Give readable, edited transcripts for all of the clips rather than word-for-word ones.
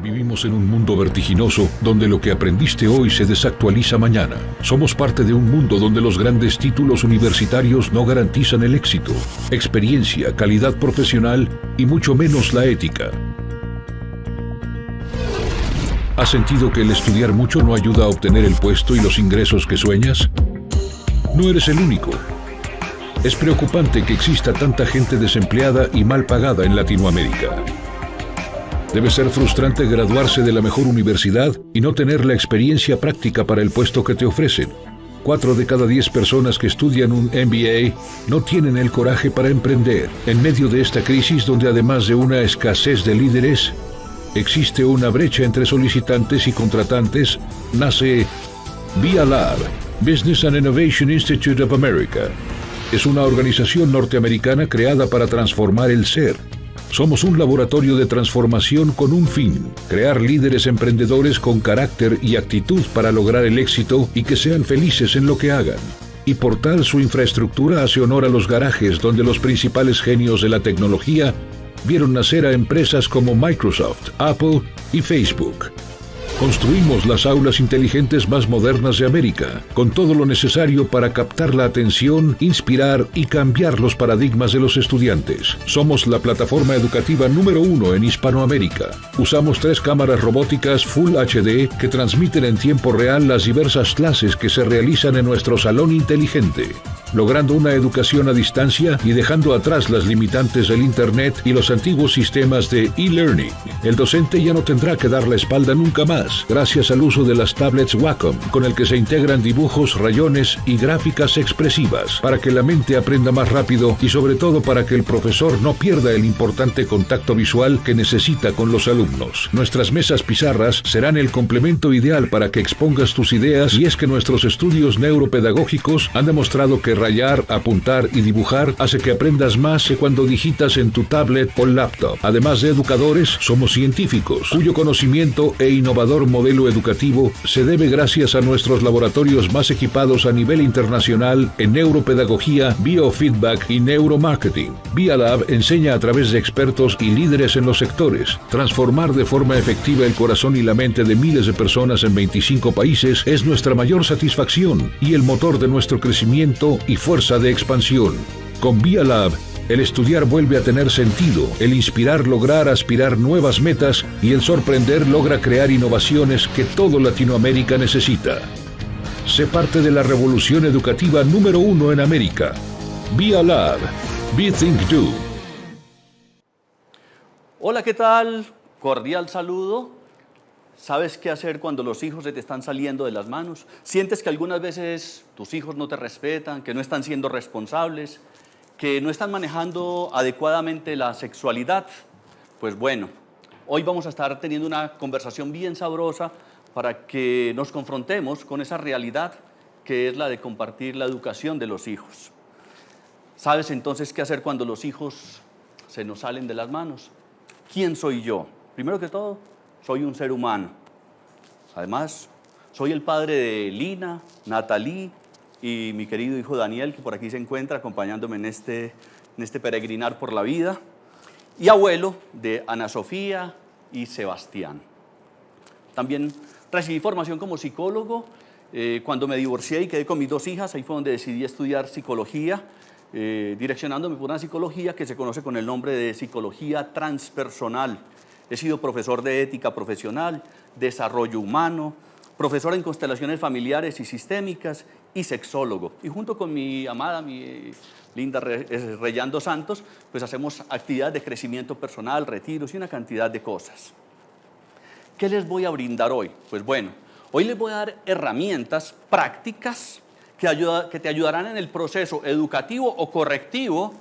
Vivimos en un mundo vertiginoso donde lo que aprendiste hoy se desactualiza mañana. Somos parte de un mundo donde los grandes títulos universitarios no garantizan el éxito, experiencia, calidad profesional y mucho menos la ética. ¿Has sentido que el estudiar mucho no ayuda a obtener el puesto y los ingresos que sueñas? No eres el único. Es preocupante que exista tanta gente desempleada y mal pagada en Latinoamérica. Debe ser frustrante graduarse de la mejor universidad y no tener la experiencia práctica para el puesto que te ofrecen. 4 de cada 10 personas que estudian un MBA no tienen el coraje para emprender. En medio de esta crisis, donde además de una escasez de líderes, existe una brecha entre solicitantes y contratantes, nace BIA Lab, Business and Innovation Institute of America. Es una organización norteamericana creada para transformar el ser. Somos un laboratorio de transformación con un fin: crear líderes emprendedores con carácter y actitud para lograr el éxito y que sean felices en lo que hagan. Y por tal, su infraestructura hace honor a los garajes donde los principales genios de la tecnología vieron nacer a empresas como Microsoft, Apple y Facebook. Construimos las aulas inteligentes más modernas de América, con todo lo necesario para captar la atención, inspirar y cambiar los paradigmas de los estudiantes. Somos la plataforma educativa número 1 en Hispanoamérica. Usamos 3 cámaras robóticas Full HD que transmiten en tiempo real las diversas clases que se realizan en nuestro salón inteligente, logrando una educación a distancia y dejando atrás las limitantes del Internet y los antiguos sistemas de e-learning. El docente ya no tendrá que dar la espalda nunca más, gracias al uso de las tablets Wacom, con el que se integran dibujos, rayones y gráficas expresivas, para que la mente aprenda más rápido y sobre todo para que el profesor no pierda el importante contacto visual que necesita con los alumnos. Nuestras mesas pizarras serán el complemento ideal para que expongas tus ideas, y es que nuestros estudios neuropedagógicos han demostrado que rayar, apuntar y dibujar hace que aprendas más que cuando digitas en tu tablet o laptop. Además de educadores, somos científicos, cuyo conocimiento e innovador modelo educativo se debe gracias a nuestros laboratorios más equipados a nivel internacional en neuropedagogía, biofeedback y neuromarketing. BIA Lab enseña a través de expertos y líderes en los sectores. Transformar de forma efectiva el corazón y la mente de miles de personas en 25 países es nuestra mayor satisfacción y el motor de nuestro crecimiento y fuerza de expansión. Con BIA Lab, el estudiar vuelve a tener sentido, el inspirar lograr aspirar nuevas metas y el sorprender logra crear innovaciones que todo Latinoamérica necesita. Sé parte de la revolución educativa número 1 en América. BIA Lab. Be Think Do. Hola, ¿qué tal? Cordial saludo. ¿Sabes qué hacer cuando los hijos se te están saliendo de las manos? ¿Sientes que algunas veces tus hijos no te respetan, que no están siendo responsables, que no están manejando adecuadamente la sexualidad? Pues bueno, hoy vamos a estar teniendo una conversación bien sabrosa para que nos confrontemos con esa realidad que es la de compartir la educación de los hijos. ¿Sabes entonces qué hacer cuando los hijos se nos salen de las manos? ¿Quién soy yo? Primero que todo, soy un ser humano. Además, soy el padre de Lina, Natalie y mi querido hijo Daniel, que por aquí se encuentra acompañándome en este peregrinar por la vida, y abuelo de Ana Sofía y Sebastián. También recibí formación como psicólogo. Cuando me divorcié y quedé con mis 2 hijas, ahí fue donde decidí estudiar psicología, direccionándome por una psicología que se conoce con el nombre de psicología transpersonal. He sido profesor de ética profesional, desarrollo humano, profesor en constelaciones familiares y sistémicas y sexólogo. Y junto con mi amada, mi linda Reyando Santos, pues hacemos actividades de crecimiento personal, retiros y una cantidad de cosas. ¿Qué les voy a brindar hoy? Pues bueno, hoy les voy a dar herramientas prácticas que te ayudarán en el proceso educativo o correctivo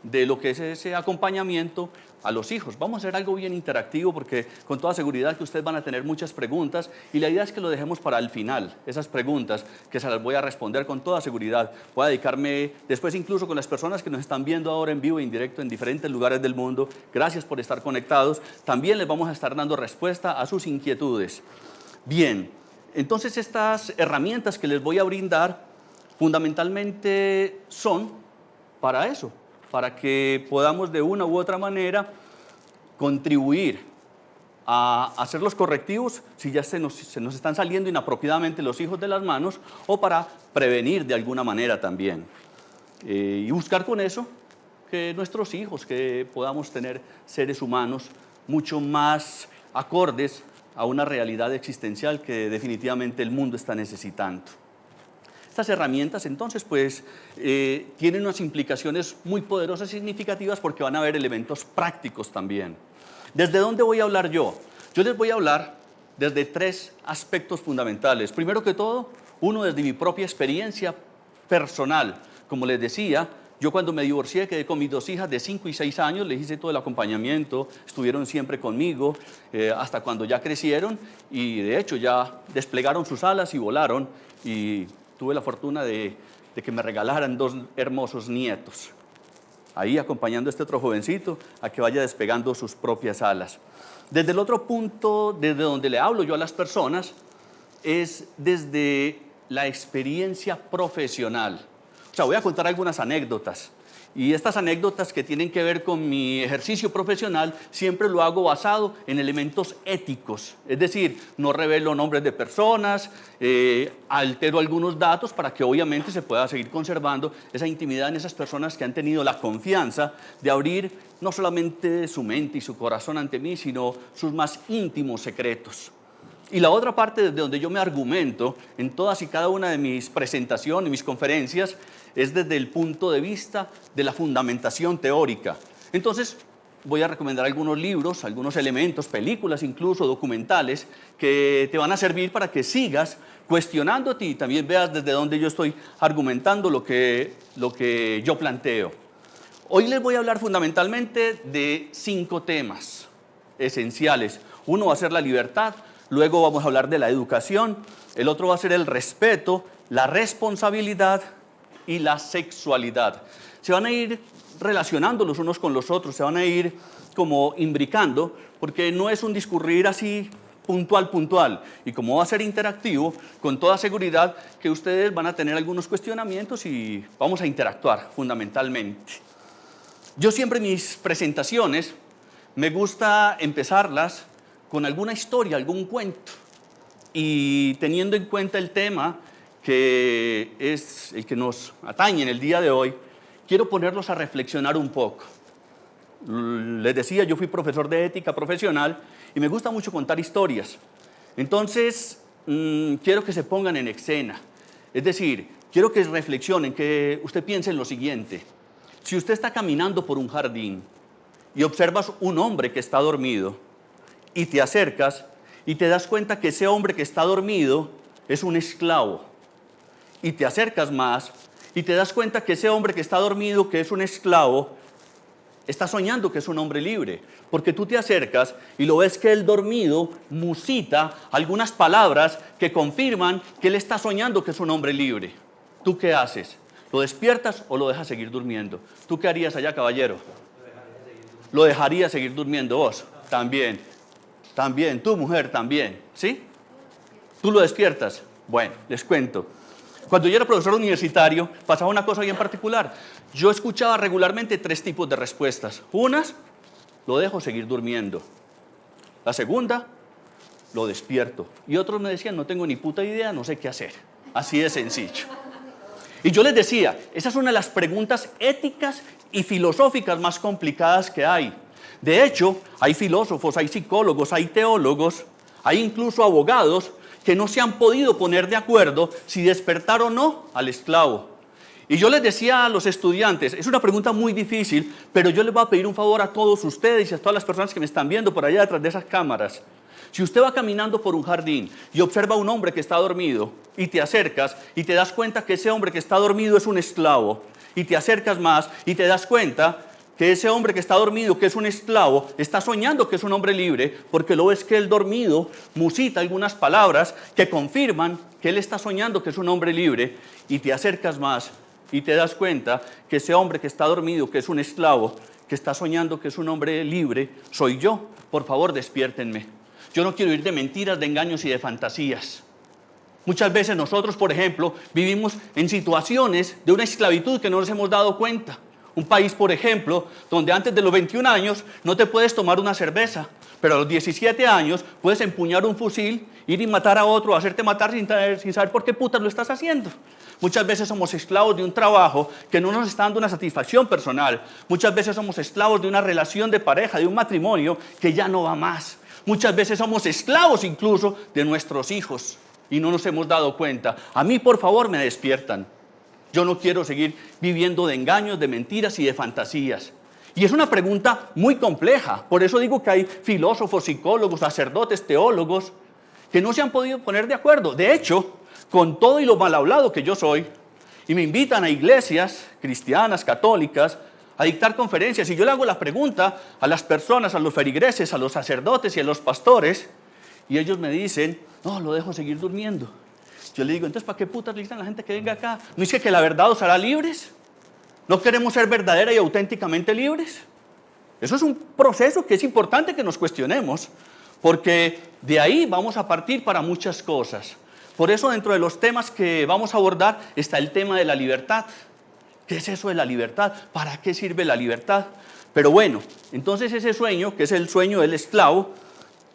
de lo que es ese acompañamiento a los hijos. Vamos a hacer algo bien interactivo porque con toda seguridad que ustedes van a tener muchas preguntas y la idea es que lo dejemos para el final, esas preguntas que se las voy a responder con toda seguridad. Voy a dedicarme después incluso con las personas que nos están viendo ahora en vivo e en directo en diferentes lugares del mundo. Gracias por estar conectados. También les vamos a estar dando respuesta a sus inquietudes. Bien, entonces estas herramientas que les voy a brindar fundamentalmente son para eso, para que podamos de una u otra manera contribuir a hacer los correctivos si ya se nos están saliendo inapropiadamente los hijos de las manos, o para prevenir de alguna manera también. Y buscar con eso que nuestros hijos, que podamos tener seres humanos mucho más acordes a una realidad existencial que definitivamente el mundo está necesitando. Estas herramientas, entonces, pues, tienen unas implicaciones muy poderosas y significativas, porque van a haber elementos prácticos también. ¿Desde dónde voy a hablar yo? Yo les voy a hablar desde 3 aspectos fundamentales. Primero que todo, uno desde mi propia experiencia personal. Como les decía, yo cuando me divorcié quedé con mis 2 hijas de 5 y 6 años, les hice todo el acompañamiento, estuvieron siempre conmigo hasta cuando ya crecieron, y de hecho ya desplegaron sus alas y volaron, y tuve la fortuna de que me regalaran 2 hermosos nietos, ahí acompañando a este otro jovencito a que vaya despegando sus propias alas. Desde el otro punto, desde donde le hablo yo a las personas, es desde la experiencia profesional. O sea, voy a contar algunas anécdotas, y estas anécdotas que tienen que ver con mi ejercicio profesional siempre lo hago basado en elementos éticos. Es decir, no revelo nombres de personas, altero algunos datos para que obviamente se pueda seguir conservando esa intimidad en esas personas que han tenido la confianza de abrir no solamente su mente y su corazón ante mí, sino sus más íntimos secretos. Y la otra parte desde donde yo me argumento en todas y cada una de mis presentaciones, mis conferencias, es desde el punto de vista de la fundamentación teórica. Entonces, voy a recomendar algunos libros, algunos elementos, películas incluso, documentales, que te van a servir para que sigas cuestionándote y también veas desde dónde yo estoy argumentando lo que yo planteo. Hoy les voy a hablar fundamentalmente de 5 temas esenciales. Uno va a ser la libertad, luego vamos a hablar de la educación, el otro va a ser el respeto, la responsabilidad y la sexualidad. Se van a ir relacionando los unos con los otros, se van a ir como imbricando, porque no es un discurrir así puntual, y como va a ser interactivo, con toda seguridad que ustedes van a tener algunos cuestionamientos y vamos a interactuar fundamentalmente. Yo siempre en mis presentaciones me gusta empezarlas con alguna historia, algún cuento, y teniendo en cuenta el tema que es el que nos atañe en el día de hoy, quiero ponerlos a reflexionar un poco. Les decía, yo fui profesor de ética profesional y me gusta mucho contar historias. Entonces, quiero que se pongan en escena. Es decir, quiero que reflexionen, que usted piense en lo siguiente. Si usted está caminando por un jardín y observas un hombre que está dormido y te acercas y te das cuenta que ese hombre que está dormido es un esclavo, y te acercas más y te das cuenta que ese hombre que está dormido, que es un esclavo, está soñando que es un hombre libre, porque tú te acercas y lo ves que el dormido musita algunas palabras que confirman que él está soñando que es un hombre libre. ¿Tú qué haces? ¿Lo despiertas o lo dejas seguir durmiendo? ¿Tú qué harías allá, caballero? Lo dejaría seguir durmiendo. ¿Vos? También. También. Tu mujer también. ¿Sí? ¿Tú lo despiertas? Bueno, les cuento. Cuando yo era profesor universitario, pasaba una cosa bien particular. Yo escuchaba regularmente 3 tipos de respuestas. Unas, lo dejo seguir durmiendo. La segunda, lo despierto. Y otros me decían, no tengo ni puta idea, no sé qué hacer. Así de sencillo. Y yo les decía, esa es una de las preguntas éticas y filosóficas más complicadas que hay. De hecho, hay filósofos, hay psicólogos, hay teólogos, hay incluso abogados que no se han podido poner de acuerdo si despertar o no al esclavo. Y yo les decía a los estudiantes, es una pregunta muy difícil, pero yo les voy a pedir un favor a todos ustedes y a todas las personas que me están viendo por allá detrás de esas cámaras. Si usted va caminando por un jardín y observa a un hombre que está dormido y te acercas y te das cuenta que ese hombre que está dormido es un esclavo, y te acercas más y te das cuenta que ese hombre que está dormido, que es un esclavo, está soñando que es un hombre libre, porque lo ves que el dormido musita algunas palabras que confirman que él está soñando que es un hombre libre, y te acercas más y te das cuenta que ese hombre que está dormido, que es un esclavo, que está soñando que es un hombre libre, soy yo. Por favor, despiértenme. Yo no quiero ir de mentiras, de engaños y de fantasías. Muchas veces nosotros, por ejemplo, vivimos en situaciones de una esclavitud que no nos hemos dado cuenta. Un país, por ejemplo, donde antes de los 21 años no te puedes tomar una cerveza, Pero a los 17 años puedes empuñar un fusil, ir y matar a otro, hacerte matar sin saber por qué putas lo estás haciendo. Muchas veces somos esclavos de un trabajo que no nos está dando una satisfacción personal. Muchas veces somos esclavos de una relación de pareja, de un matrimonio que ya no va más. Muchas veces somos esclavos incluso de nuestros hijos y no nos hemos dado cuenta. A mí, por favor, me despiertan. Yo no quiero seguir viviendo de engaños, de mentiras y de fantasías. Y es una pregunta muy compleja. Por eso digo que hay filósofos, psicólogos, sacerdotes, teólogos que no se han podido poner de acuerdo. De hecho, con todo y lo mal hablado que yo soy, y me invitan a iglesias cristianas, católicas, a dictar conferencias, y yo le hago la pregunta a las personas, a los feligreses, a los sacerdotes y a los pastores, y ellos me dicen, no, lo dejo seguir durmiendo. Yo le digo, entonces, ¿para qué putas le dicen a la gente que venga acá? ¿No dice que la verdad os hará libres? ¿No queremos ser verdadera y auténticamente libres? Eso es un proceso que es importante que nos cuestionemos, porque de ahí vamos a partir para muchas cosas. Por eso dentro de los temas que vamos a abordar está el tema de la libertad. ¿Qué es eso de la libertad? ¿Para qué sirve la libertad? Pero bueno, entonces ese sueño, que es el sueño del esclavo,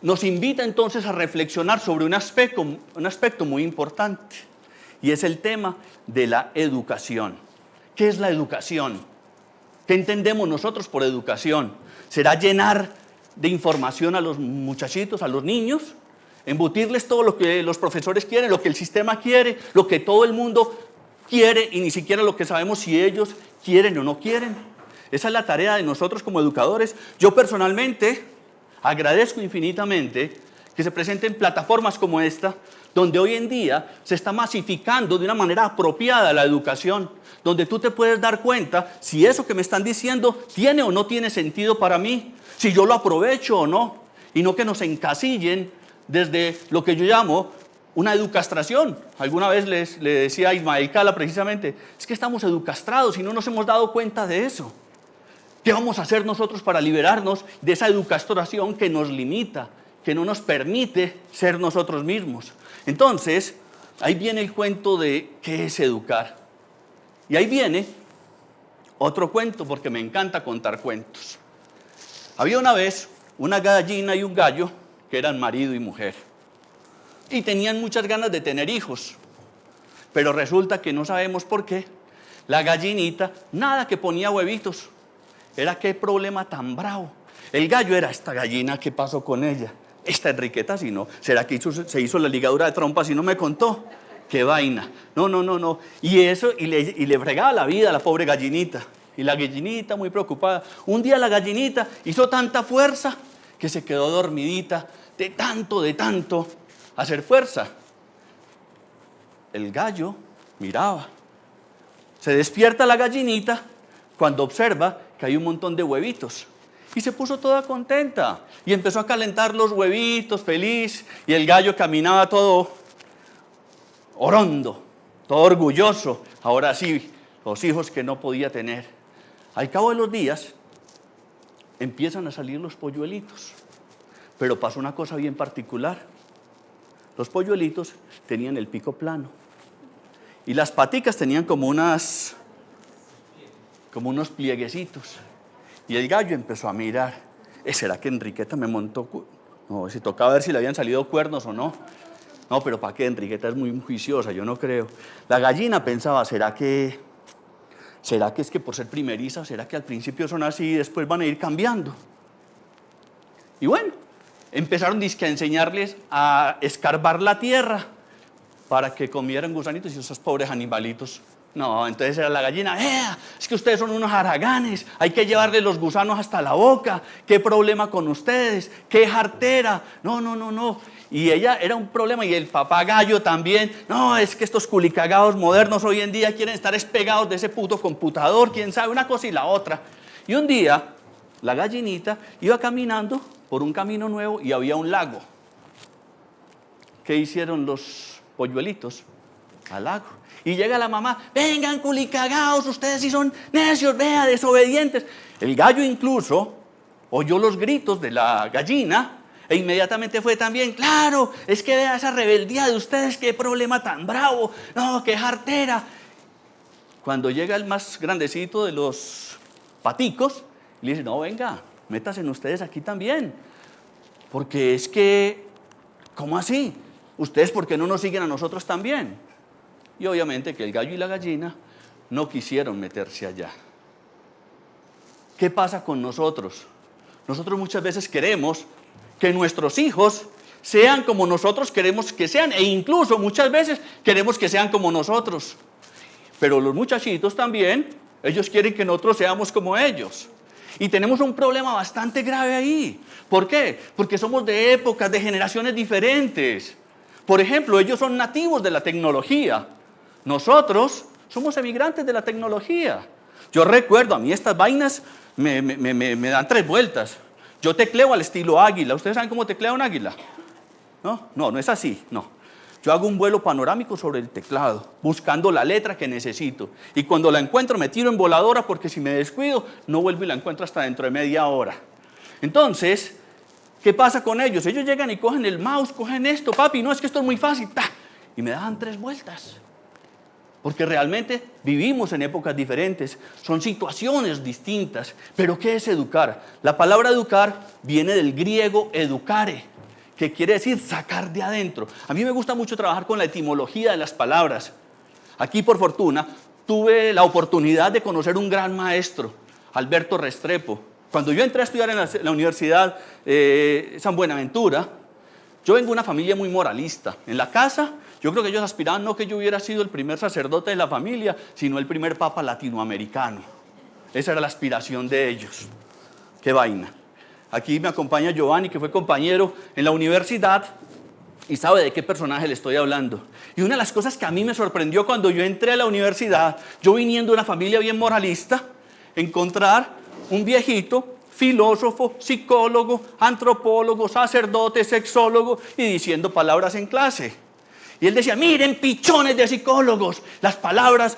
nos invita entonces a reflexionar sobre un aspecto muy importante, y es el tema de la educación. ¿Qué es la educación? ¿Qué entendemos nosotros por educación? ¿Será llenar de información a los muchachitos, a los niños? ¿Embutirles todo lo que los profesores quieren, lo que el sistema quiere, lo que todo el mundo quiere y ni siquiera lo que sabemos si ellos quieren o no quieren? Esa es la tarea de nosotros como educadores. Yo personalmente agradezco infinitamente que se presenten plataformas como esta, donde hoy en día se está masificando de una manera apropiada la educación, donde tú te puedes dar cuenta si eso que me están diciendo tiene o no tiene sentido para mí, si yo lo aprovecho o no, y no que nos encasillen desde lo que yo llamo una educastración. Alguna vez le decía a Ismael Cala precisamente, es que estamos educastrados y no nos hemos dado cuenta de eso. ¿Qué vamos a hacer nosotros para liberarnos de esa educastración que nos limita, que no nos permite ser nosotros mismos? Entonces, ahí viene el cuento de qué es educar. Y ahí viene otro cuento, porque me encanta contar cuentos. Había una vez una gallina y un gallo que eran marido y mujer, y tenían muchas ganas de tener hijos, pero resulta que no sabemos por qué la gallinita nada que ponía huevitos. Era qué problema tan bravo. El gallo era, esta gallina, ¿qué pasó con ella? Esta Enriqueta, si no, ¿será que se hizo la ligadura de trompa si no me contó? ¡Qué vaina! No. Y eso, y le fregaba la vida a la pobre gallinita. Y la gallinita muy preocupada. Un día la gallinita hizo tanta fuerza que se quedó dormidita de tanto hacer fuerza. El gallo miraba. Se despierta la gallinita cuando observa que hay un montón de huevitos. Y se puso toda contenta. Y empezó a calentar los huevitos, feliz. Y el gallo caminaba todo orondo, todo orgulloso. Ahora sí, los hijos que no podía tener. Al cabo de los días, empiezan a salir los polluelitos. Pero pasó una cosa bien particular. Los polluelitos tenían el pico plano. Y las paticas tenían como unos plieguecitos. Y el gallo empezó a mirar. ¿Será que Enriqueta me montó? No, si tocaba ver si le habían salido cuernos o no. No, pero ¿para qué? Enriqueta es muy juiciosa, yo no creo. La gallina pensaba, ¿será que es que por ser primeriza, será que al principio son así y después van a ir cambiando? Y bueno, empezaron a enseñarles a escarbar la tierra para que comieran gusanitos y esos pobres animalitos. No, entonces era la gallina, es que ustedes son unos haraganes, hay que llevarles los gusanos hasta la boca, qué problema con ustedes, qué jartera, no. Y ella era un problema, y el papá gallo también, no, es que estos culicagados modernos hoy en día quieren estar espegados de ese puto computador, quién sabe, una cosa y la otra. Y un día, la gallinita iba caminando por un camino nuevo y había un lago. ¿Qué hicieron los polluelitos? Al lago. Y llega la mamá, vengan culicagaos, ustedes sí son necios, vea, desobedientes. El gallo incluso oyó los gritos de la gallina e inmediatamente fue también, claro, es que vea esa rebeldía de ustedes, qué problema tan bravo, no, qué jartera. Cuando llega el más grandecito de los paticos, le dice, no, venga, métanse ustedes aquí también. Porque es que, ¿cómo así? ¿Ustedes por qué no nos siguen a nosotros también? Y obviamente que el gallo y la gallina no quisieron meterse allá. ¿Qué pasa con nosotros? Nosotros muchas veces queremos que nuestros hijos sean como nosotros queremos que sean, e incluso muchas veces queremos que sean como nosotros. Pero los muchachitos también, ellos quieren que nosotros seamos como ellos. Y tenemos un problema bastante grave ahí. ¿Por qué? Porque somos de épocas, de generaciones diferentes. Por ejemplo, ellos son nativos de la tecnología. Nosotros somos emigrantes de la tecnología. Yo recuerdo, a mí estas vainas me dan 3 vueltas. Yo tecleo al estilo águila. ¿Ustedes saben cómo teclea un águila? No es así, no. Yo hago un vuelo panorámico sobre el teclado, buscando la letra que necesito. Y cuando la encuentro me tiro en voladora porque si me descuido no vuelvo y la encuentro hasta dentro de media hora. Entonces, ¿qué pasa con ellos? Ellos llegan y cogen el mouse, cogen esto, papi, no, es que esto es muy fácil, ¡ta! Y me dan 3 vueltas. Porque realmente vivimos en épocas diferentes, son situaciones distintas. Pero ¿qué es educar? La palabra educar viene del griego educare, que quiere decir sacar de adentro. A mí me gusta mucho trabajar con la etimología de las palabras. Aquí, por fortuna, tuve la oportunidad de conocer un gran maestro, Alberto Restrepo. Cuando yo entré a estudiar en la Universidad San Buenaventura, yo vengo de una familia muy moralista. En la casa, yo creo que ellos aspiraban no que yo hubiera sido el primer sacerdote de la familia, sino el primer papa latinoamericano. Esa era la aspiración de ellos. ¡Qué vaina! Aquí me acompaña Giovanni, que fue compañero en la universidad y sabe de qué personaje le estoy hablando. Y una de las cosas que a mí me sorprendió cuando yo entré a la universidad, yo viniendo de una familia bien moralista, encontrar un viejito, filósofo, psicólogo, antropólogo, sacerdote, sexólogo y diciendo palabras en clase. Y él decía, miren, pichones de psicólogos, las palabras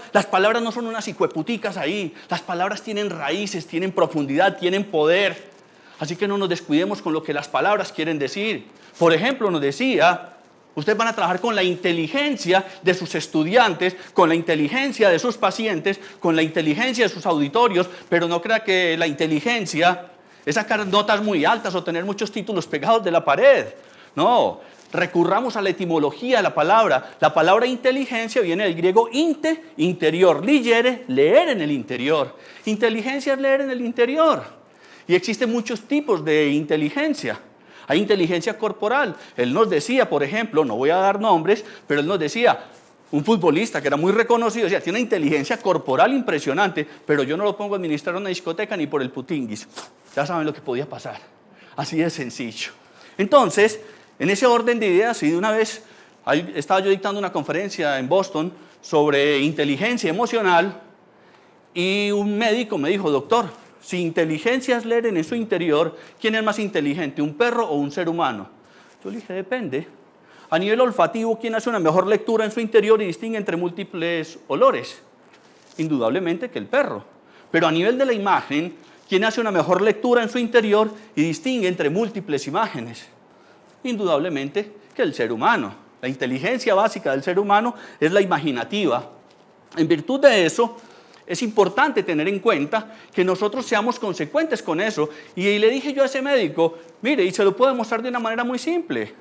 no son unas hijueputicas ahí, las palabras tienen raíces, tienen profundidad, tienen poder. Así que no nos descuidemos con lo que las palabras quieren decir. Por ejemplo, nos decía, ustedes van a trabajar con la inteligencia de sus estudiantes, con la inteligencia de sus pacientes, con la inteligencia de sus auditorios, pero no crea que la inteligencia es sacar notas muy altas o tener muchos títulos pegados de la pared. No, recurramos a la etimología de la palabra. La palabra inteligencia viene del griego inte, interior, ligere, leer en el interior. Inteligencia es leer en el interior. Y existen muchos tipos de inteligencia. Hay inteligencia corporal. Él nos decía, por ejemplo, no voy a dar nombres, pero él nos decía, un futbolista que era muy reconocido, decía, tiene una inteligencia corporal impresionante, pero yo no lo pongo a administrar una discoteca ni por el putinguis. Ya saben lo que podía pasar. Así de sencillo. Entonces, en ese orden de ideas, y de una vez, estaba yo dictando una conferencia en Boston sobre inteligencia emocional, y un médico me dijo, doctor, si inteligencia es leer en su interior, ¿quién es más inteligente, un perro o un ser humano? Yo le dije, depende. A nivel olfativo, ¿quién hace una mejor lectura en su interior y distingue entre múltiples olores? Indudablemente que el perro. Pero a nivel de la imagen, ¿quién hace una mejor lectura en su interior y distingue entre múltiples imágenes? Indudablemente que el ser humano. La inteligencia básica del ser humano es la imaginativa. En virtud de eso, es importante tener en cuenta que nosotros seamos consecuentes con eso. Y le dije yo a ese médico, mire, y se lo puedo demostrar de una manera muy simple.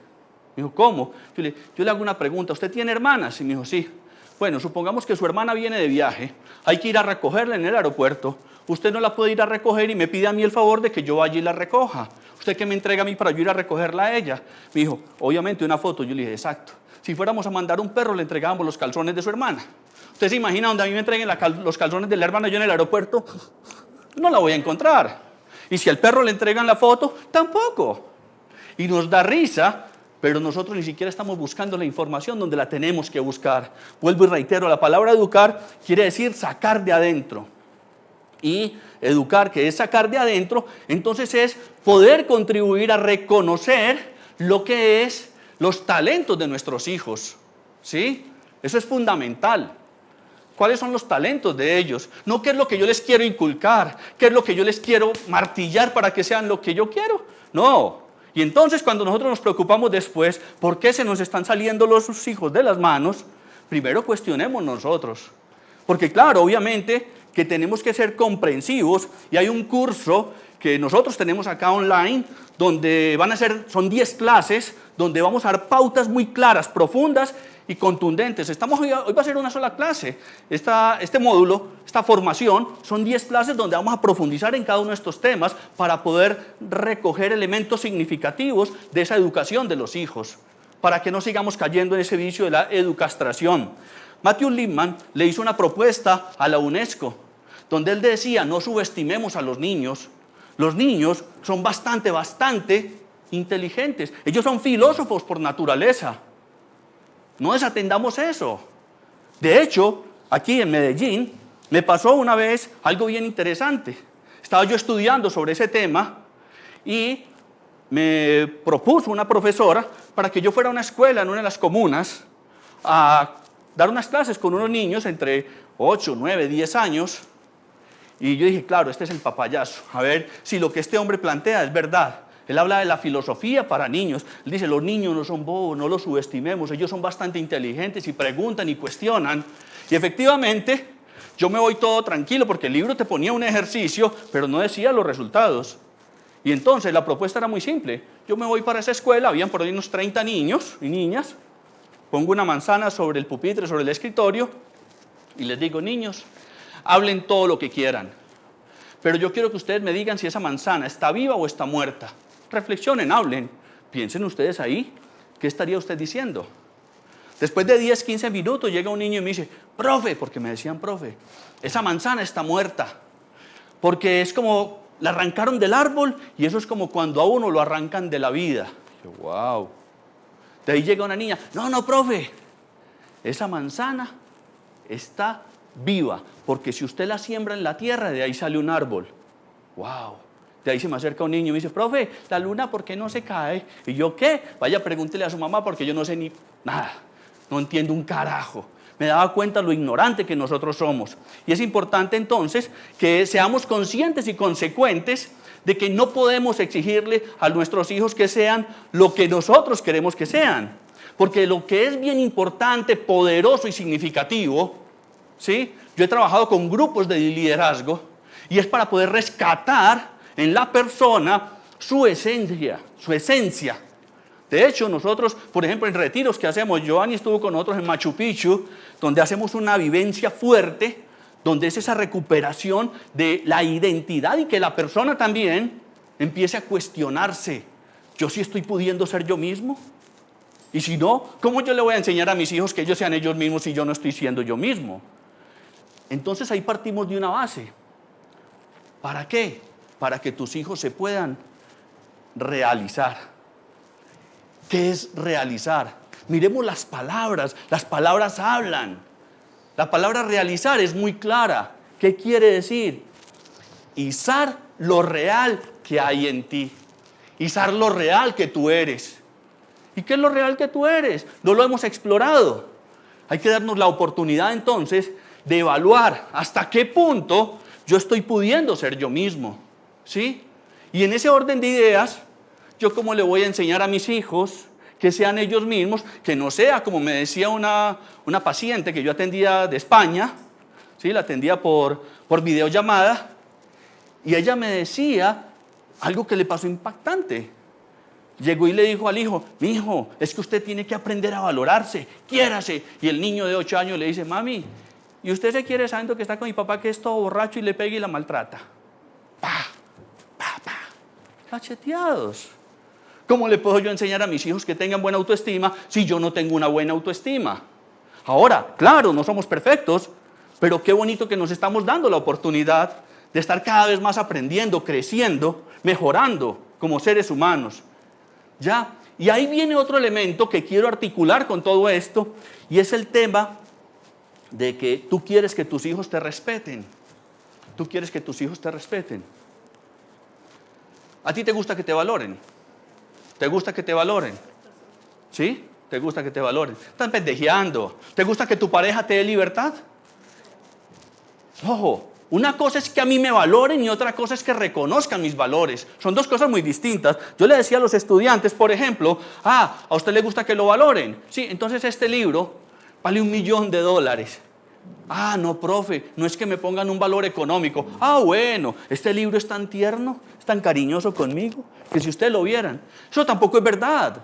Me dijo, ¿cómo? Yo le hago una pregunta, ¿usted tiene hermanas? Y me dijo, sí. Bueno, supongamos que su hermana viene de viaje, hay que ir a recogerla en el aeropuerto, usted no la puede ir a recoger y me pide a mí el favor de que yo vaya y la recoja. ¿Usted qué me entrega a mí para yo ir a recogerla a ella? Me dijo, obviamente una foto. Yo le dije, exacto. Si fuéramos a mandar un perro, le entregábamos los calzones de su hermana. ¿Usted se imagina donde a mí me entreguen los calzones de la hermana yo en el aeropuerto? No la voy a encontrar. Y si al perro le entregan la foto, tampoco. Y nos da risa, pero nosotros ni siquiera estamos buscando la información donde la tenemos que buscar. Vuelvo y reitero, la palabra educar quiere decir sacar de adentro. Y educar, que es sacar de adentro, entonces es poder contribuir a reconocer lo que es los talentos de nuestros hijos. ¿Sí? Eso es fundamental. ¿Cuáles son los talentos de ellos? No qué es lo que yo les quiero inculcar, qué es lo que yo les quiero martillar para que sean lo que yo quiero. No. Y entonces cuando nosotros nos preocupamos después, ¿por qué se nos están saliendo los hijos de las manos? Primero cuestionemos nosotros. Porque claro, obviamente que tenemos que ser comprensivos y hay un curso que nosotros tenemos acá online, donde son 10 clases, donde vamos a dar pautas muy claras, profundas y contundentes. Hoy va a ser una sola clase. Este módulo, esta formación, son 10 clases donde vamos a profundizar en cada uno de estos temas para poder recoger elementos significativos de esa educación de los hijos, para que no sigamos cayendo en ese vicio de la educastración. Matthew Lipman le hizo una propuesta a la UNESCO, donde él decía, no subestimemos a los niños. Los niños son bastante inteligentes. Ellos son filósofos por naturaleza. No desatendamos eso. De hecho, aquí en Medellín, me pasó una vez algo bien interesante. Estaba yo estudiando sobre ese tema y me propuso una profesora para que yo fuera a una escuela en una de las comunas a dar unas clases con unos niños entre 8, 9, 10 años. Y yo dije, claro, este es el papayazo. A ver si lo que este hombre plantea es verdad. Él habla de la filosofía para niños. Él dice, los niños no son bobos, no los subestimemos. Ellos son bastante inteligentes y preguntan y cuestionan. Y efectivamente, yo me voy todo tranquilo porque el libro te ponía un ejercicio, pero no decía los resultados. Y entonces la propuesta era muy simple. Yo me voy para esa escuela, habían por ahí unos 30 niños y niñas. Pongo una manzana sobre el pupitre, sobre el escritorio y les digo, niños, hablen todo lo que quieran. Pero yo quiero que ustedes me digan si esa manzana está viva o está muerta. Reflexionen, hablen. Piensen ustedes ahí, ¿qué estaría usted diciendo? Después de 10, 15 minutos llega un niño y me dice, profe, porque me decían profe, esa manzana está muerta. Porque es como, la arrancaron del árbol y eso es como cuando a uno lo arrancan de la vida. Yo, wow. De ahí llega una niña, no, profe, esa manzana está viva, porque si usted la siembra en la tierra, de ahí sale un árbol. ¡Wow! De ahí se me acerca un niño y me dice, profe, la luna, ¿por qué no se cae? Y yo, ¿qué? Vaya, pregúntele a su mamá, porque yo no sé ni nada. No entiendo un carajo. Me daba cuenta lo ignorante que nosotros somos. Y es importante entonces que seamos conscientes y consecuentes de que no podemos exigirle a nuestros hijos que sean lo que nosotros queremos que sean. Porque lo que es bien importante, poderoso y significativo, ¿sí? Yo he trabajado con grupos de liderazgo y es para poder rescatar en la persona su esencia. De hecho, nosotros, por ejemplo, en retiros que hacemos, Giovanni estuvo con nosotros en Machu Picchu, donde hacemos una vivencia fuerte, donde es esa recuperación de la identidad y que la persona también empiece a cuestionarse. ¿Yo sí estoy pudiendo ser yo mismo? Y si no, ¿cómo yo le voy a enseñar a mis hijos que ellos sean ellos mismos si yo no estoy siendo yo mismo? Entonces ahí partimos de una base. ¿Para qué? Para que tus hijos se puedan realizar. ¿Qué es realizar? Miremos las palabras hablan. La palabra realizar es muy clara. ¿Qué quiere decir? Izar lo real que hay en ti. Izar lo real que tú eres. ¿Y qué es lo real que tú eres? No lo hemos explorado. Hay que darnos la oportunidad entonces de evaluar hasta qué punto yo estoy pudiendo ser yo mismo, ¿sí? Y en ese orden de ideas, yo cómo le voy a enseñar a mis hijos que sean ellos mismos, que no sea como me decía una paciente que yo atendía de España, ¿sí? La atendía por videollamada, y ella me decía algo que le pasó impactante. Llegó y le dijo al hijo, mi hijo, es que usted tiene que aprender a valorarse, quiérase. Y el niño de 8 años le dice, mami, ¿y usted se quiere sabiendo que está con mi papá que es todo borracho y le pega y la maltrata? Cacheteados. ¿Cómo le puedo yo enseñar a mis hijos que tengan buena autoestima si yo no tengo una buena autoestima? Ahora, claro, no somos perfectos, pero qué bonito que nos estamos dando la oportunidad de estar cada vez más aprendiendo, creciendo, mejorando como seres humanos. ¿Ya? Y ahí viene otro elemento que quiero articular con todo esto, y es el tema de que tú quieres que tus hijos te respeten. Tú quieres que tus hijos te respeten. ¿A ti te gusta que te valoren? ¿Te gusta que te valoren? ¿Sí? ¿Te gusta que te valoren? Están pendejeando. ¿Te gusta que tu pareja te dé libertad? Ojo, una cosa es que a mí me valoren y otra cosa es que reconozcan mis valores. Son dos cosas muy distintas. Yo le decía a los estudiantes, por ejemplo, ¿a usted le gusta que lo valoren? Sí, entonces este libro vale $1.000.000. Ah, no, profe, no es que me pongan un valor económico. Ah, bueno, este libro es tan tierno, es tan cariñoso conmigo, que si ustedes lo vieran, eso tampoco es verdad.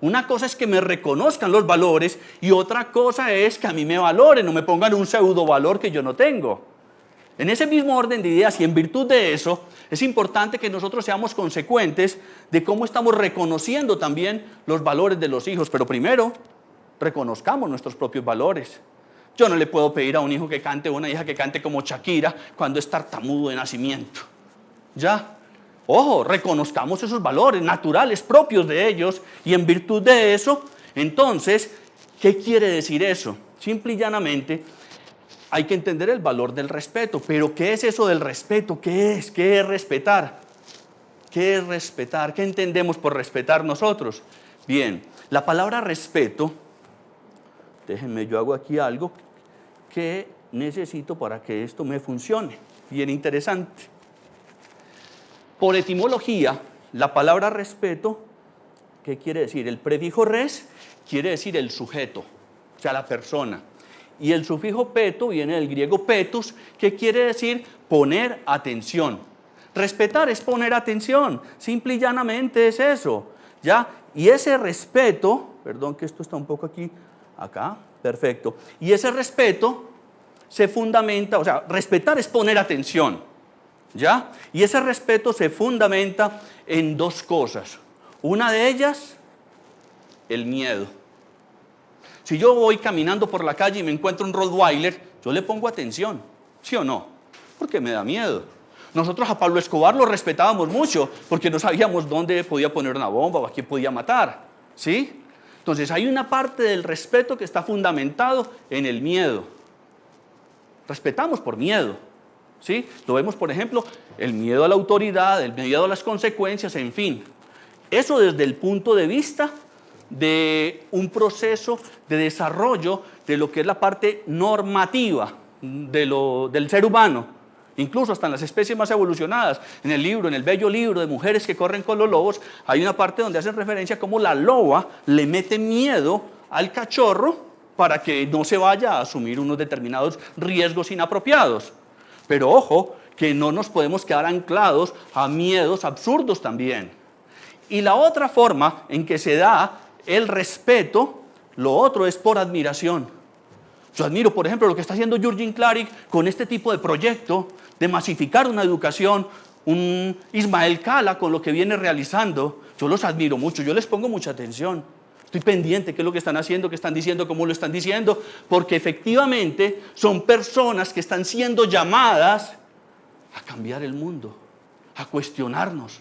Una cosa es que me reconozcan los valores y otra cosa es que a mí me valoren, no me pongan un pseudo valor que yo no tengo. En ese mismo orden de ideas y en virtud de eso, es importante que nosotros seamos consecuentes de cómo estamos reconociendo también los valores de los hijos. Pero primero, reconozcamos nuestros propios valores. Yo no le puedo pedir a un hijo que cante o una hija que cante como Shakira cuando es tartamudo de nacimiento. ¿Ya? Ojo, reconozcamos esos valores naturales propios de ellos y en virtud de eso, entonces, ¿qué quiere decir eso? Simple y llanamente, hay que entender el valor del respeto. Pero ¿qué es eso del respeto? ¿Qué es? ¿Qué es respetar? ¿Qué es respetar? ¿Qué entendemos por respetar nosotros? Bien, la palabra respeto, déjenme, yo hago aquí algo que necesito para que esto me funcione. Bien interesante. Por etimología, la palabra respeto, ¿qué quiere decir? El prefijo res quiere decir el sujeto, o sea, la persona. Y el sufijo peto viene del griego petus, que quiere decir poner atención. Respetar es poner atención, simple y llanamente es eso, ¿ya? Y ese respeto, perdón que esto está un poco aquí, acá, perfecto. Y ese respeto se fundamenta, o sea, respetar es poner atención, ¿ya? Y ese respeto se fundamenta en dos cosas. Una de ellas, el miedo. Si yo voy caminando por la calle y me encuentro un Rottweiler, yo le pongo atención, ¿sí o no? Porque me da miedo. Nosotros a Pablo Escobar lo respetábamos mucho porque no sabíamos dónde podía poner una bomba o a quién podía matar, ¿sí? Entonces hay una parte del respeto que está fundamentado en el miedo. Respetamos por miedo, ¿sí? Lo vemos, por ejemplo, el miedo a la autoridad, el miedo a las consecuencias, en fin. Eso desde el punto de vista de un proceso de desarrollo de lo que es la parte normativa del ser humano, incluso hasta en las especies más evolucionadas. En el bello libro de Mujeres que corren con los lobos, hay una parte donde hacen referencia a cómo la loba le mete miedo al cachorro para que no se vaya a asumir unos determinados riesgos inapropiados. Pero ojo, que no nos podemos quedar anclados a miedos absurdos también. Y la otra forma en que se da el respeto, lo otro es por admiración. Yo admiro, por ejemplo, lo que está haciendo Jürgen Klarik con este tipo de proyecto de masificar una educación, un Ismael Cala con lo que viene realizando. Yo los admiro mucho, yo les pongo mucha atención. Estoy pendiente qué es lo que están haciendo, qué están diciendo, cómo lo están diciendo, porque efectivamente son personas que están siendo llamadas a cambiar el mundo, a cuestionarnos.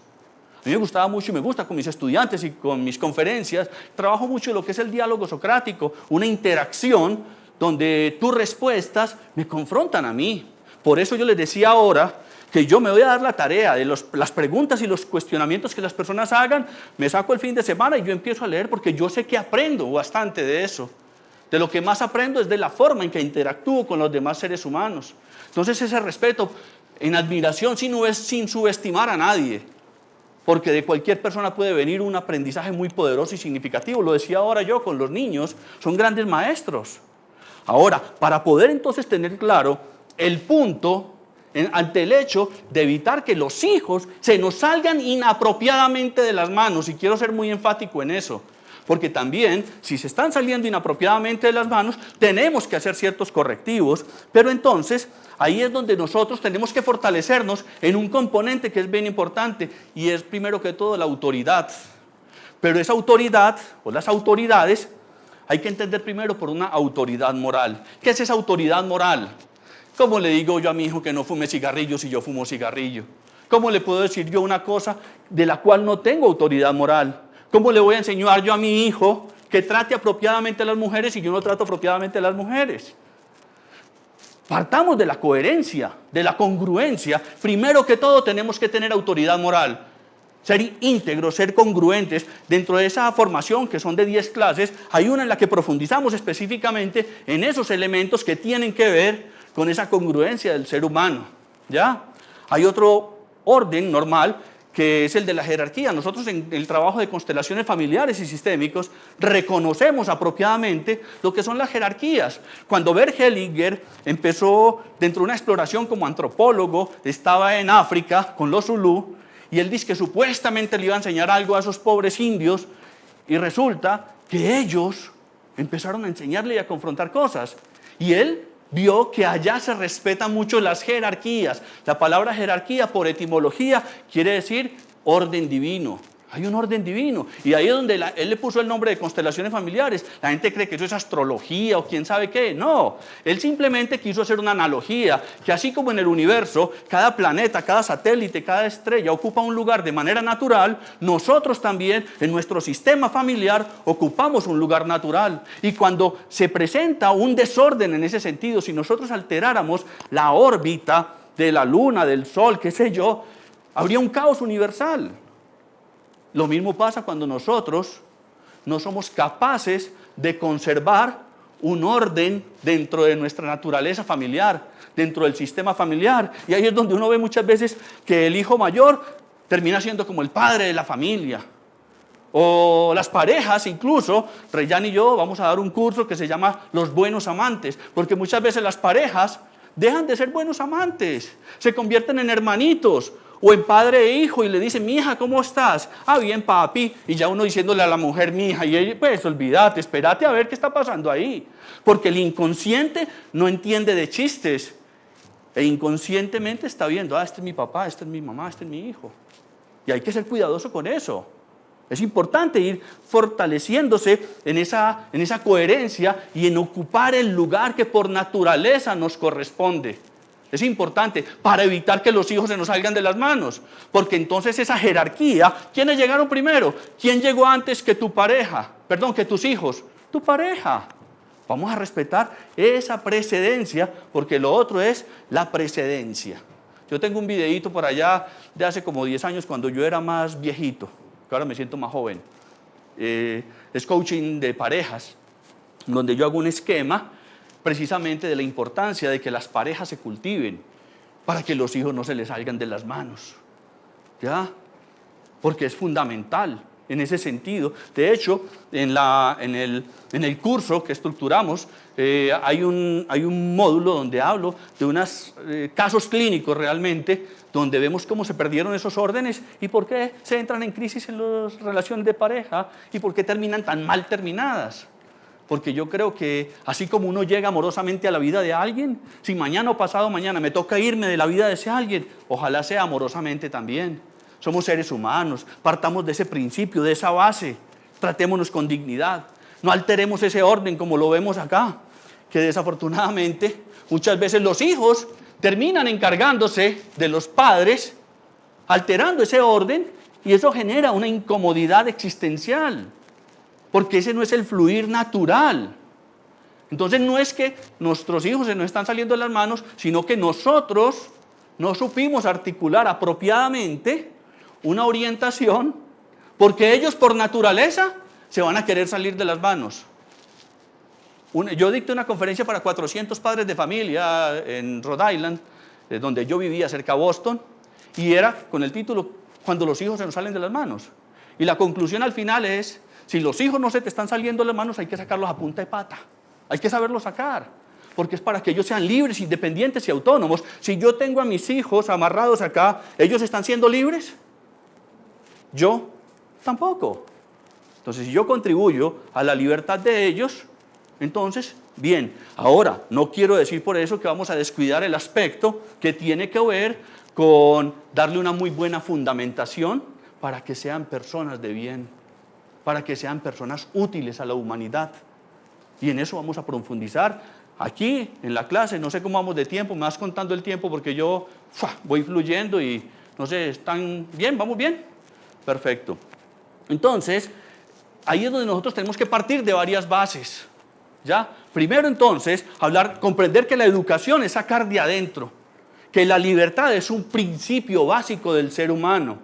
A mí me gustaba mucho y me gusta con mis estudiantes y con mis conferencias, trabajo mucho en lo que es el diálogo socrático, una interacción donde tus respuestas me confrontan a mí. Por eso yo les decía ahora que yo me voy a dar la tarea de las preguntas y los cuestionamientos que las personas hagan, me saco el fin de semana y yo empiezo a leer porque yo sé que aprendo bastante de eso. De lo que más aprendo es de la forma en que interactúo con los demás seres humanos. Entonces ese respeto en admiración sin subestimar a nadie. Porque de cualquier persona puede venir un aprendizaje muy poderoso y significativo. Lo decía ahora yo con los niños, son grandes maestros. Ahora, para poder entonces tener claro el punto ante el hecho de evitar que los hijos se nos salgan inapropiadamente de las manos, y quiero ser muy enfático en eso, porque también si se están saliendo inapropiadamente de las manos, tenemos que hacer ciertos correctivos, pero entonces ahí es donde nosotros tenemos que fortalecernos en un componente que es bien importante, y es primero que todo la autoridad. Pero esa autoridad, o las autoridades, hay que entender primero por una autoridad moral. ¿Qué es esa autoridad moral? ¿Cómo le digo yo a mi hijo que no fume cigarrillo si yo fumo cigarrillo? ¿Cómo le puedo decir yo una cosa de la cual no tengo autoridad moral? ¿Cómo le voy a enseñar yo a mi hijo que trate apropiadamente a las mujeres si yo no trato apropiadamente a las mujeres? Partamos de la coherencia, de la congruencia. Primero que todo tenemos que tener autoridad moral. Ser íntegros, ser congruentes. Dentro de esa formación, que son de 10 clases, hay una en la que profundizamos específicamente en esos elementos que tienen que ver con esa congruencia del ser humano, ¿ya? Hay otro orden normal que es el de la jerarquía. Nosotros en el trabajo de constelaciones familiares y sistémicos reconocemos apropiadamente lo que son las jerarquías. Cuando Bert Hellinger empezó dentro de una exploración como antropólogo, estaba en África con los Zulú, y él dice que supuestamente le iba a enseñar algo a esos pobres indios, y resulta que ellos empezaron a enseñarle y a confrontar cosas. Y él vio que allá se respetan mucho las jerarquías. La palabra jerarquía, por etimología, quiere decir orden divino. Hay un orden divino. Y ahí es donde él le puso el nombre de constelaciones familiares. La gente cree que eso es astrología o quién sabe qué. No, él simplemente quiso hacer una analogía, que así como en el universo, cada planeta, cada satélite, cada estrella ocupa un lugar de manera natural, nosotros también en nuestro sistema familiar ocupamos un lugar natural. Y cuando se presenta un desorden en ese sentido, si nosotros alteráramos la órbita de la luna, del sol, qué sé yo, habría un caos universal. Lo mismo pasa cuando nosotros no somos capaces de conservar un orden dentro de nuestra naturaleza familiar, dentro del sistema familiar. Y ahí es donde uno ve muchas veces que el hijo mayor termina siendo como el padre de la familia. O las parejas, incluso, Reyán y yo vamos a dar un curso que se llama Los Buenos Amantes, porque muchas veces las parejas dejan de ser buenos amantes, se convierten en hermanitos, o en padre e hijo, y le dicen, mi hija, ¿cómo estás? Ah, bien, papi. Y ya uno diciéndole a la mujer, mi hija, y ella, pues olvídate, espérate a ver qué está pasando ahí. Porque el inconsciente no entiende de chistes. E inconscientemente está viendo, este es mi papá, este es mi mamá, este es mi hijo. Y hay que ser cuidadoso con eso. Es importante ir fortaleciéndose en esa coherencia y en ocupar el lugar que por naturaleza nos corresponde. Es importante para evitar que los hijos se nos salgan de las manos, porque entonces esa jerarquía, ¿quiénes llegaron primero? ¿Quién llegó antes que tu pareja? Perdón, que tus hijos. Tu pareja. Vamos a respetar esa precedencia, porque lo otro es la precedencia. Yo tengo un videíto por allá de hace como 10 años, cuando yo era más viejito, que ahora me siento más joven. Es coaching de parejas, donde yo hago un esquema precisamente de la importancia de que las parejas se cultiven para que los hijos no se les salgan de las manos, ¿ya? Porque es fundamental en ese sentido. De hecho, en el curso que estructuramos, hay un módulo donde hablo de unos casos clínicos realmente, donde vemos cómo se perdieron esos órdenes y por qué se entran en crisis en las relaciones de pareja y por qué terminan tan mal terminadas. Porque yo creo que así como uno llega amorosamente a la vida de alguien, si mañana o pasado mañana me toca irme de la vida de ese alguien, ojalá sea amorosamente también. Somos seres humanos, partamos de ese principio, de esa base, tratémonos con dignidad. No alteremos ese orden como lo vemos acá, que desafortunadamente muchas veces los hijos terminan encargándose de los padres, alterando ese orden, y eso genera una incomodidad existencial. Porque ese no es el fluir natural. Entonces no es que nuestros hijos se nos están saliendo de las manos, sino que nosotros no supimos articular apropiadamente una orientación, porque ellos por naturaleza se van a querer salir de las manos. Yo dicté una conferencia para 400 padres de familia en Rhode Island, donde yo vivía cerca de Boston, y era con el título, cuando los hijos se nos salen de las manos. Y la conclusión al final es, si los hijos no se te están saliendo de las manos, hay que sacarlos a punta de pata. Hay que saberlos sacar, porque es para que ellos sean libres, independientes y autónomos. Si yo tengo a mis hijos amarrados acá, ¿ellos están siendo libres? Yo tampoco. Entonces, si yo contribuyo a la libertad de ellos, entonces, bien. Ahora, no quiero decir por eso que vamos a descuidar el aspecto que tiene que ver con darle una muy buena fundamentación para que sean personas de bien, para que sean personas útiles a la humanidad. Y en eso vamos a profundizar aquí en la clase. No sé cómo vamos de tiempo, me vas contando el tiempo porque yo voy fluyendo y no sé, ¿están bien? ¿Vamos bien? Perfecto. Entonces, ahí es donde nosotros tenemos que partir de varias bases, ¿ya? Primero entonces, comprender que la educación es sacar de adentro, que la libertad es un principio básico del ser humano,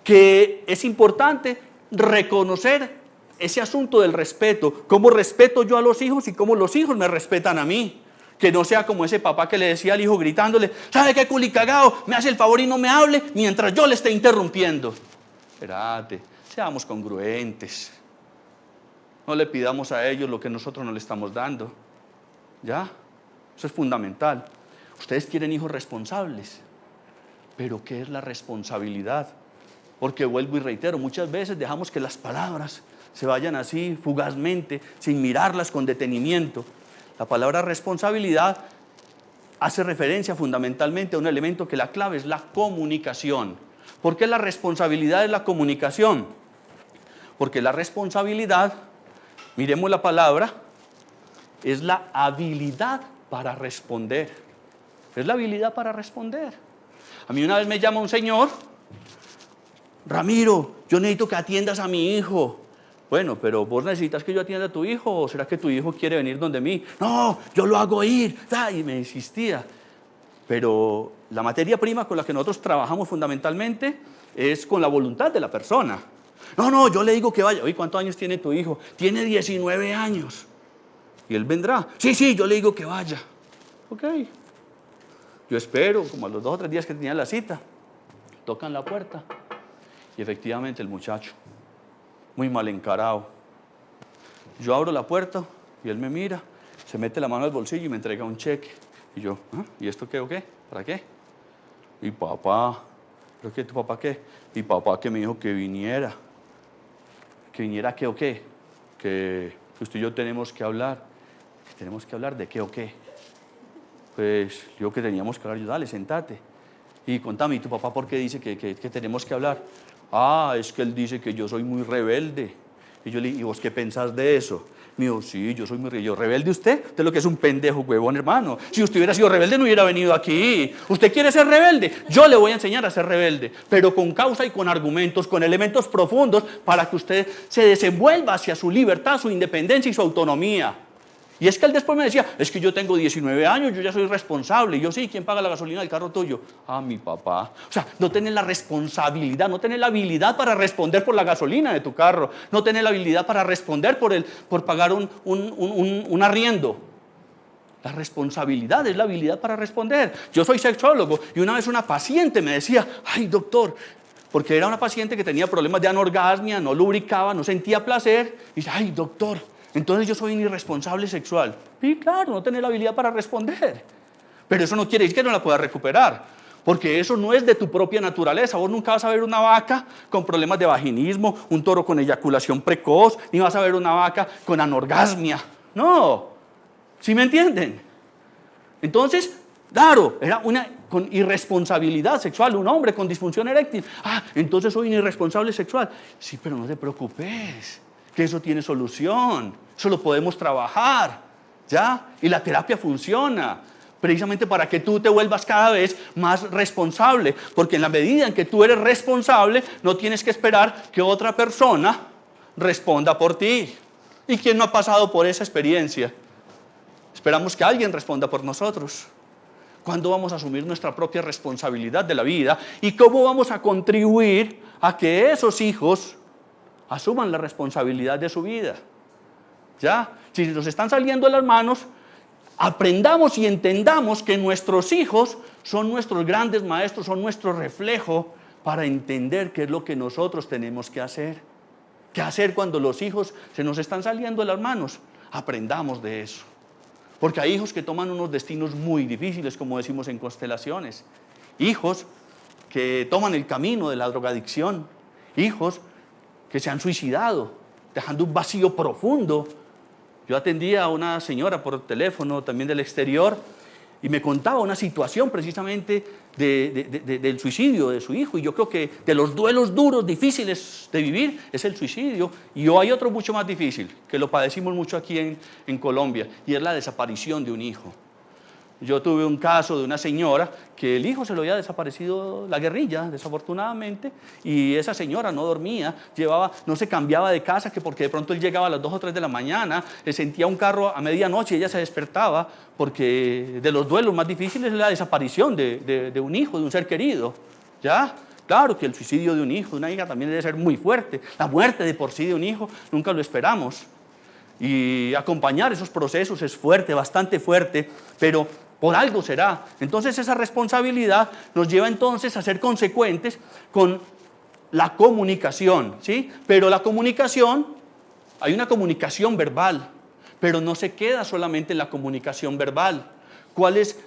que es importante reconocer ese asunto del respeto, cómo respeto yo a los hijos y cómo los hijos me respetan a mí. Que no sea como ese papá que le decía al hijo gritándole, ¿sabe qué culicagao? Me hace el favor y no me hable mientras yo le esté interrumpiendo. Espérate, seamos congruentes. No le pidamos a ellos lo que nosotros no le estamos dando. ¿Ya? Eso es fundamental. Ustedes quieren hijos responsables. Pero ¿qué es la responsabilidad? Porque vuelvo y reitero, muchas veces dejamos que las palabras se vayan así fugazmente, sin mirarlas con detenimiento. La palabra responsabilidad hace referencia fundamentalmente a un elemento que la clave es la comunicación. ¿Por qué la responsabilidad es la comunicación? Porque la responsabilidad, miremos la palabra, es la habilidad para responder. Es la habilidad para responder. A mí una vez me llama un señor, Ramiro, yo necesito que atiendas a mi hijo. Bueno, pero ¿vos necesitas que yo atienda a tu hijo o será que tu hijo quiere venir donde mí? No, yo lo hago ir. Y me insistía. Pero la materia prima con la que nosotros trabajamos fundamentalmente es con la voluntad de la persona. No, yo le digo que vaya. Oye, ¿cuántos años tiene tu hijo? Tiene 19 años. Y él vendrá. Sí, yo le digo que vaya. Ok. Yo espero, como a los 2 o 3 días que tenía la cita, tocan la puerta y efectivamente el muchacho, muy mal encarado. Yo abro la puerta y él me mira, se mete la mano al bolsillo y me entrega un cheque. Y yo, ¿y esto qué o qué? ¿Para qué? Mi papá. ¿Pero qué? ¿Tu papá qué? Mi papá que me dijo que viniera. ¿Que viniera qué o qué? Que usted y yo tenemos que hablar. ¿Tenemos que hablar de qué o qué? Pues digo que teníamos que hablar. Yo, dale, sentate. Y contame, ¿y tu papá por qué dice que tenemos que hablar? Es que él dice que yo soy muy rebelde. Y yo le digo, ¿y vos qué pensás de eso? Me dijo, sí, yo soy muy rebelde. Yo, ¿rebelde usted? Usted lo que es un pendejo, huevón, hermano. Si usted hubiera sido rebelde, no hubiera venido aquí. ¿Usted quiere ser rebelde? Yo le voy a enseñar a ser rebelde, pero con causa y con argumentos, con elementos profundos, para que usted se desenvuelva hacia su libertad, su independencia y su autonomía. Y es que él después me decía, es que yo tengo 19 años, yo ya soy responsable. Y yo, sí, ¿quién paga la gasolina del carro tuyo? Mi papá. O sea, no tenés la responsabilidad, no tenés la habilidad para responder por la gasolina de tu carro. No tenés la habilidad para responder por pagar un arriendo. La responsabilidad es la habilidad para responder. Yo soy sexólogo y una vez una paciente me decía, doctor, porque era una paciente que tenía problemas de anorgasmia, no lubricaba, no sentía placer. Y dice, doctor, entonces yo soy un irresponsable sexual. Sí, claro, no tenés la habilidad para responder. Pero eso no quiere decir que no la puedas recuperar, porque eso no es de tu propia naturaleza. Vos nunca vas a ver una vaca con problemas de vaginismo, un toro con eyaculación precoz, ni vas a ver una vaca con anorgasmia. No, ¿sí me entienden? Entonces, claro, era una con irresponsabilidad sexual, un hombre con disfunción eréctil. Entonces soy un irresponsable sexual. Sí, pero no te preocupes, que eso tiene solución, eso lo podemos trabajar, ¿ya? Y la terapia funciona, precisamente para que tú te vuelvas cada vez más responsable, porque en la medida en que tú eres responsable, no tienes que esperar que otra persona responda por ti. ¿Y quién no ha pasado por esa experiencia? Esperamos que alguien responda por nosotros. ¿Cuándo vamos a asumir nuestra propia responsabilidad de la vida? ¿Y cómo vamos a contribuir a que esos hijos asuman la responsabilidad de su vida? ¿Ya? Si nos están saliendo de las manos, aprendamos y entendamos que nuestros hijos son nuestros grandes maestros, son nuestro reflejo para entender qué es lo que nosotros tenemos que hacer. ¿Qué hacer cuando los hijos se nos están saliendo de las manos? Aprendamos de eso. Porque hay hijos que toman unos destinos muy difíciles, como decimos en Constelaciones. Hijos que toman el camino de la drogadicción. Hijos que se han suicidado, dejando un vacío profundo. Yo atendía a una señora por teléfono, también del exterior, y me contaba una situación precisamente del suicidio de su hijo. Y yo creo que de los duelos duros, difíciles de vivir, es el suicidio. Y hay otro mucho más difícil, que lo padecimos mucho aquí en Colombia, y es la desaparición de un hijo. Yo tuve un caso de una señora que el hijo se lo había desaparecido la guerrilla, desafortunadamente, y esa señora no dormía, no se cambiaba de casa, que porque de pronto él llegaba a las 2 o 3 de la mañana, sentía un carro a medianoche y ella se despertaba, porque de los duelos más difíciles es la desaparición de un hijo, de un ser querido, ¿ya? Claro que el suicidio de un hijo, de una hija, también debe ser muy fuerte. La muerte de por sí de un hijo, nunca lo esperamos. Y acompañar esos procesos es fuerte, bastante fuerte, pero por algo será. Entonces esa responsabilidad nos lleva entonces a ser consecuentes con la comunicación, ¿sí? Pero la comunicación, hay una comunicación verbal, pero no se queda solamente en la comunicación verbal. ¿Cuál es,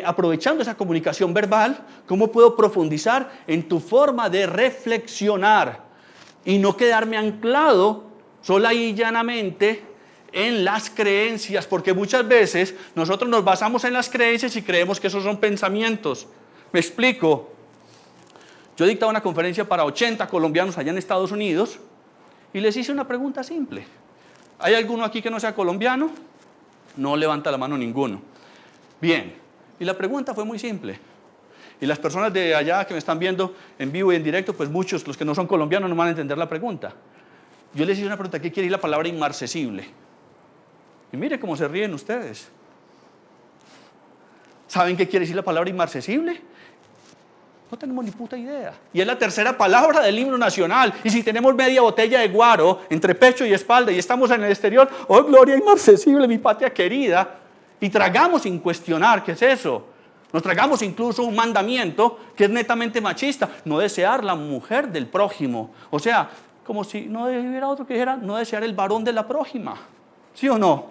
aprovechando esa comunicación verbal, cómo puedo profundizar en tu forma de reflexionar y no quedarme anclado sola y llanamente en las creencias? Porque muchas veces nosotros nos basamos en las creencias y creemos que esos son pensamientos. Me explico. Yo dictaba una conferencia para 80 colombianos allá en Estados Unidos y les hice una pregunta simple. ¿Hay alguno aquí que no sea colombiano? No levanta la mano ninguno. Bien, y la pregunta fue muy simple. Y las personas de allá que me están viendo en vivo y en directo, pues muchos, los que no son colombianos, no van a entender la pregunta. Yo les hice una pregunta: ¿qué quiere decir la palabra inmarcesible? Y mire cómo se ríen ustedes. ¿Saben qué quiere decir la palabra inmarcesible? No tenemos ni puta idea. Y es la tercera palabra del himno nacional. Y si tenemos media botella de guaro entre pecho y espalda y estamos en el exterior, ¡oh, gloria inmarcesible, mi patria querida! Y tragamos sin cuestionar, ¿qué es eso? Nos tragamos incluso un mandamiento que es netamente machista: no desear la mujer del prójimo. O sea, como si no hubiera otro que dijera no desear el varón de la prójima. ¿Sí o no?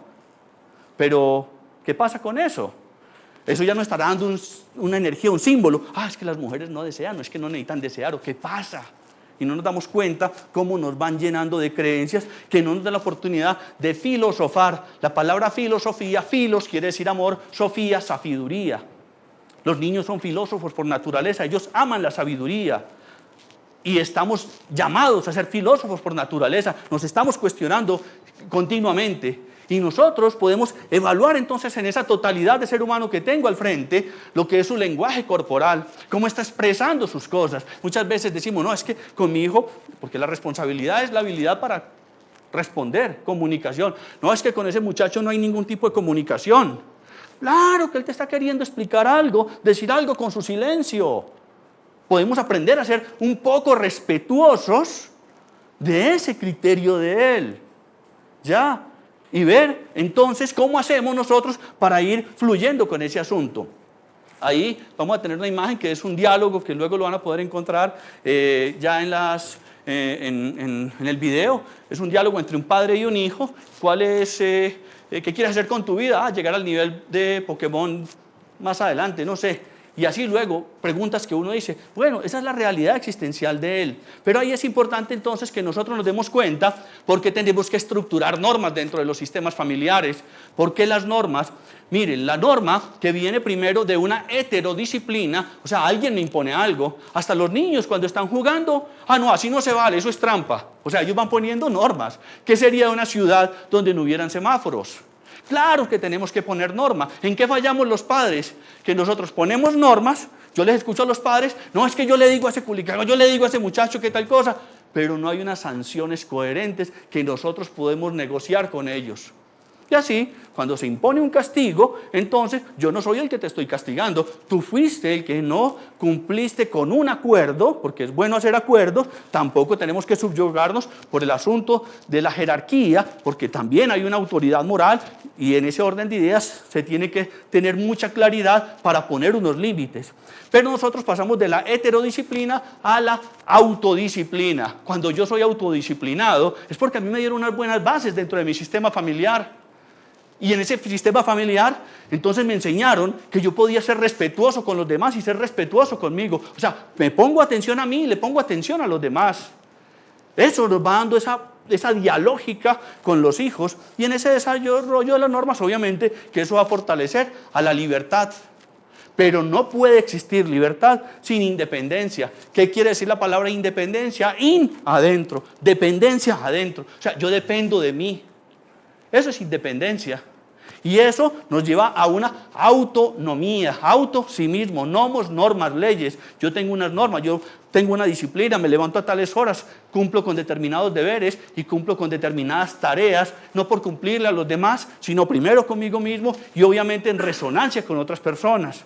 Pero, ¿qué pasa con eso? Eso ya no estará dando una energía, un símbolo. Es que las mujeres no desean, no es que no necesitan desear, ¿o qué pasa? Y no nos damos cuenta cómo nos van llenando de creencias que no nos dan la oportunidad de filosofar. La palabra filosofía, filos quiere decir amor, sofía, sabiduría. Los niños son filósofos por naturaleza, ellos aman la sabiduría. Y estamos llamados a ser filósofos por naturaleza, nos estamos cuestionando continuamente. Y nosotros podemos evaluar entonces en esa totalidad de ser humano que tengo al frente lo que es su lenguaje corporal, cómo está expresando sus cosas. Muchas veces decimos, no, es que con mi hijo, porque la responsabilidad es la habilidad para responder, comunicación. No, es que con ese muchacho no hay ningún tipo de comunicación. Claro que él te está queriendo explicar algo, decir algo con su silencio. Podemos aprender a ser un poco respetuosos de ese criterio de él. ¿Ya? Y ver entonces cómo hacemos nosotros para ir fluyendo con ese asunto. Ahí vamos a tener una imagen que es un diálogo que luego lo van a poder encontrar ya en el video. Es un diálogo entre un padre y un hijo. ¿Cuál es, qué quieres hacer con tu vida? Llegar al nivel de Pokémon más adelante, no sé. Y así luego, preguntas que uno dice, bueno, esa es la realidad existencial de él. Pero ahí es importante entonces que nosotros nos demos cuenta por qué tenemos que estructurar normas dentro de los sistemas familiares. ¿Por qué las normas? Miren, la norma que viene primero de una heterodisciplina, o sea, alguien me impone algo. Hasta los niños cuando están jugando, no, así no se vale, eso es trampa. O sea, ellos van poniendo normas. ¿Qué sería una ciudad donde no hubieran semáforos? Claro que tenemos que poner normas. ¿En qué fallamos los padres? Que nosotros ponemos normas, yo les escucho a los padres, no, es que yo le digo a ese culicano, yo le digo a ese muchacho que tal cosa, pero no hay unas sanciones coherentes que nosotros podemos negociar con ellos. Y así, cuando se impone un castigo, entonces yo no soy el que te estoy castigando, tú fuiste el que no cumpliste con un acuerdo, porque es bueno hacer acuerdos, tampoco tenemos que subyugarnos por el asunto de la jerarquía, porque también hay una autoridad moral y en ese orden de ideas se tiene que tener mucha claridad para poner unos límites. Pero nosotros pasamos de la heterodisciplina a la autodisciplina. Cuando yo soy autodisciplinado es porque a mí me dieron unas buenas bases dentro de mi sistema familiar. Y en ese sistema familiar, entonces me enseñaron que yo podía ser respetuoso con los demás y ser respetuoso conmigo. O sea, me pongo atención a mí y le pongo atención a los demás. Eso nos va dando esa dialógica con los hijos. Y en ese desarrollo de las normas, obviamente, que eso va a fortalecer a la libertad. Pero no puede existir libertad sin independencia. ¿Qué quiere decir la palabra independencia? Adentro. Dependencia adentro. O sea, yo dependo de mí. Eso es independencia. Y eso nos lleva a una autonomía, sí mismo, nomos, normas, leyes. Yo tengo unas normas, yo tengo una disciplina, me levanto a tales horas, cumplo con determinados deberes y cumplo con determinadas tareas, no por cumplirle a los demás, sino primero conmigo mismo y obviamente en resonancia con otras personas.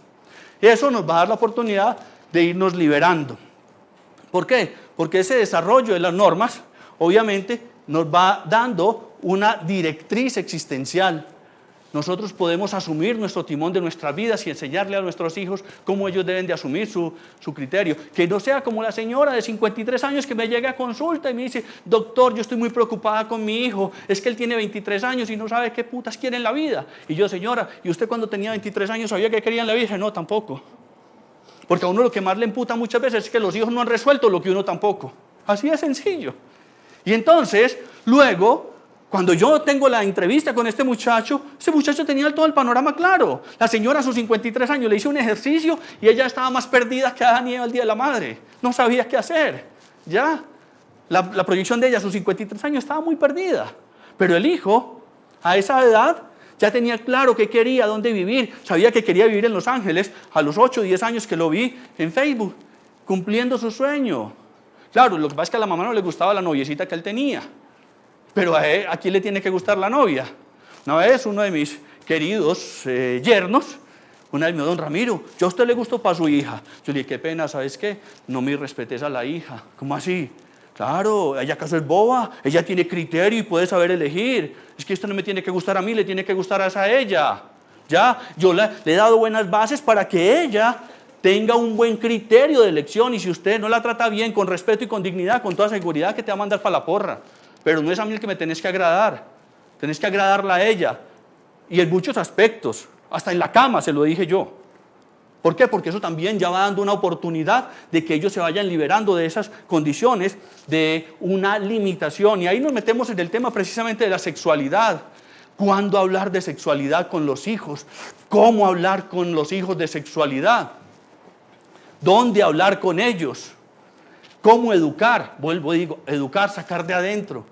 Eso nos va a dar la oportunidad de irnos liberando. ¿Por qué? Porque ese desarrollo de las normas, obviamente, nos va dando una directriz existencial. Nosotros podemos asumir nuestro timón de nuestras vidas y enseñarle a nuestros hijos cómo ellos deben de asumir su criterio. Que no sea como la señora de 53 años que me llega a consulta y me dice: doctor, yo estoy muy preocupada con mi hijo, es que él tiene 23 años y no sabe qué putas quiere en la vida. Y yo: señora, ¿y usted cuando tenía 23 años sabía qué quería en la vida? Y dije: no, tampoco. Porque a uno lo que más le emputa muchas veces es que los hijos no han resuelto lo que uno tampoco. Así de sencillo. Y entonces, luego, cuando yo tengo la entrevista con este muchacho tenía todo el panorama claro. La señora a sus 53 años le hizo un ejercicio y ella estaba más perdida que Adán y Eva el día de la madre. No sabía qué hacer. Ya, la proyección de ella a sus 53 años estaba muy perdida. Pero el hijo, a esa edad, ya tenía claro qué quería, dónde vivir. Sabía que quería vivir en Los Ángeles a los 8 o 10 años que lo vi en Facebook, cumpliendo su sueño. Claro, lo que pasa es que a la mamá no le gustaba la noviecita que él tenía. Pero ¿a quién le tiene que gustar la novia? Una vez uno de mis queridos yernos, una vez me dijo: don Ramiro, yo a usted le gustó para su hija. Yo le dije: qué pena, ¿sabes qué? No me respetes a la hija. ¿Cómo así? Claro, ella acaso es boba, ella tiene criterio y puede saber elegir. Es que esto no me tiene que gustar a mí, le tiene que gustar a ella. Ya, yo le he dado buenas bases para que ella tenga un buen criterio de elección, y si usted no la trata bien, con respeto y con dignidad, con toda seguridad, que te va a mandar para la porra. Pero no es a mí el que me tenés que agradar, tenés que agradarla a ella. Y en muchos aspectos, hasta en la cama se lo dije yo. ¿Por qué? Porque eso también ya va dando una oportunidad de que ellos se vayan liberando de esas condiciones de una limitación. Y ahí nos metemos en el tema precisamente de la sexualidad. ¿Cuándo hablar de sexualidad con los hijos? ¿Cómo hablar con los hijos de sexualidad? ¿Dónde hablar con ellos? ¿Cómo educar? Vuelvo y digo, educar, sacar de adentro.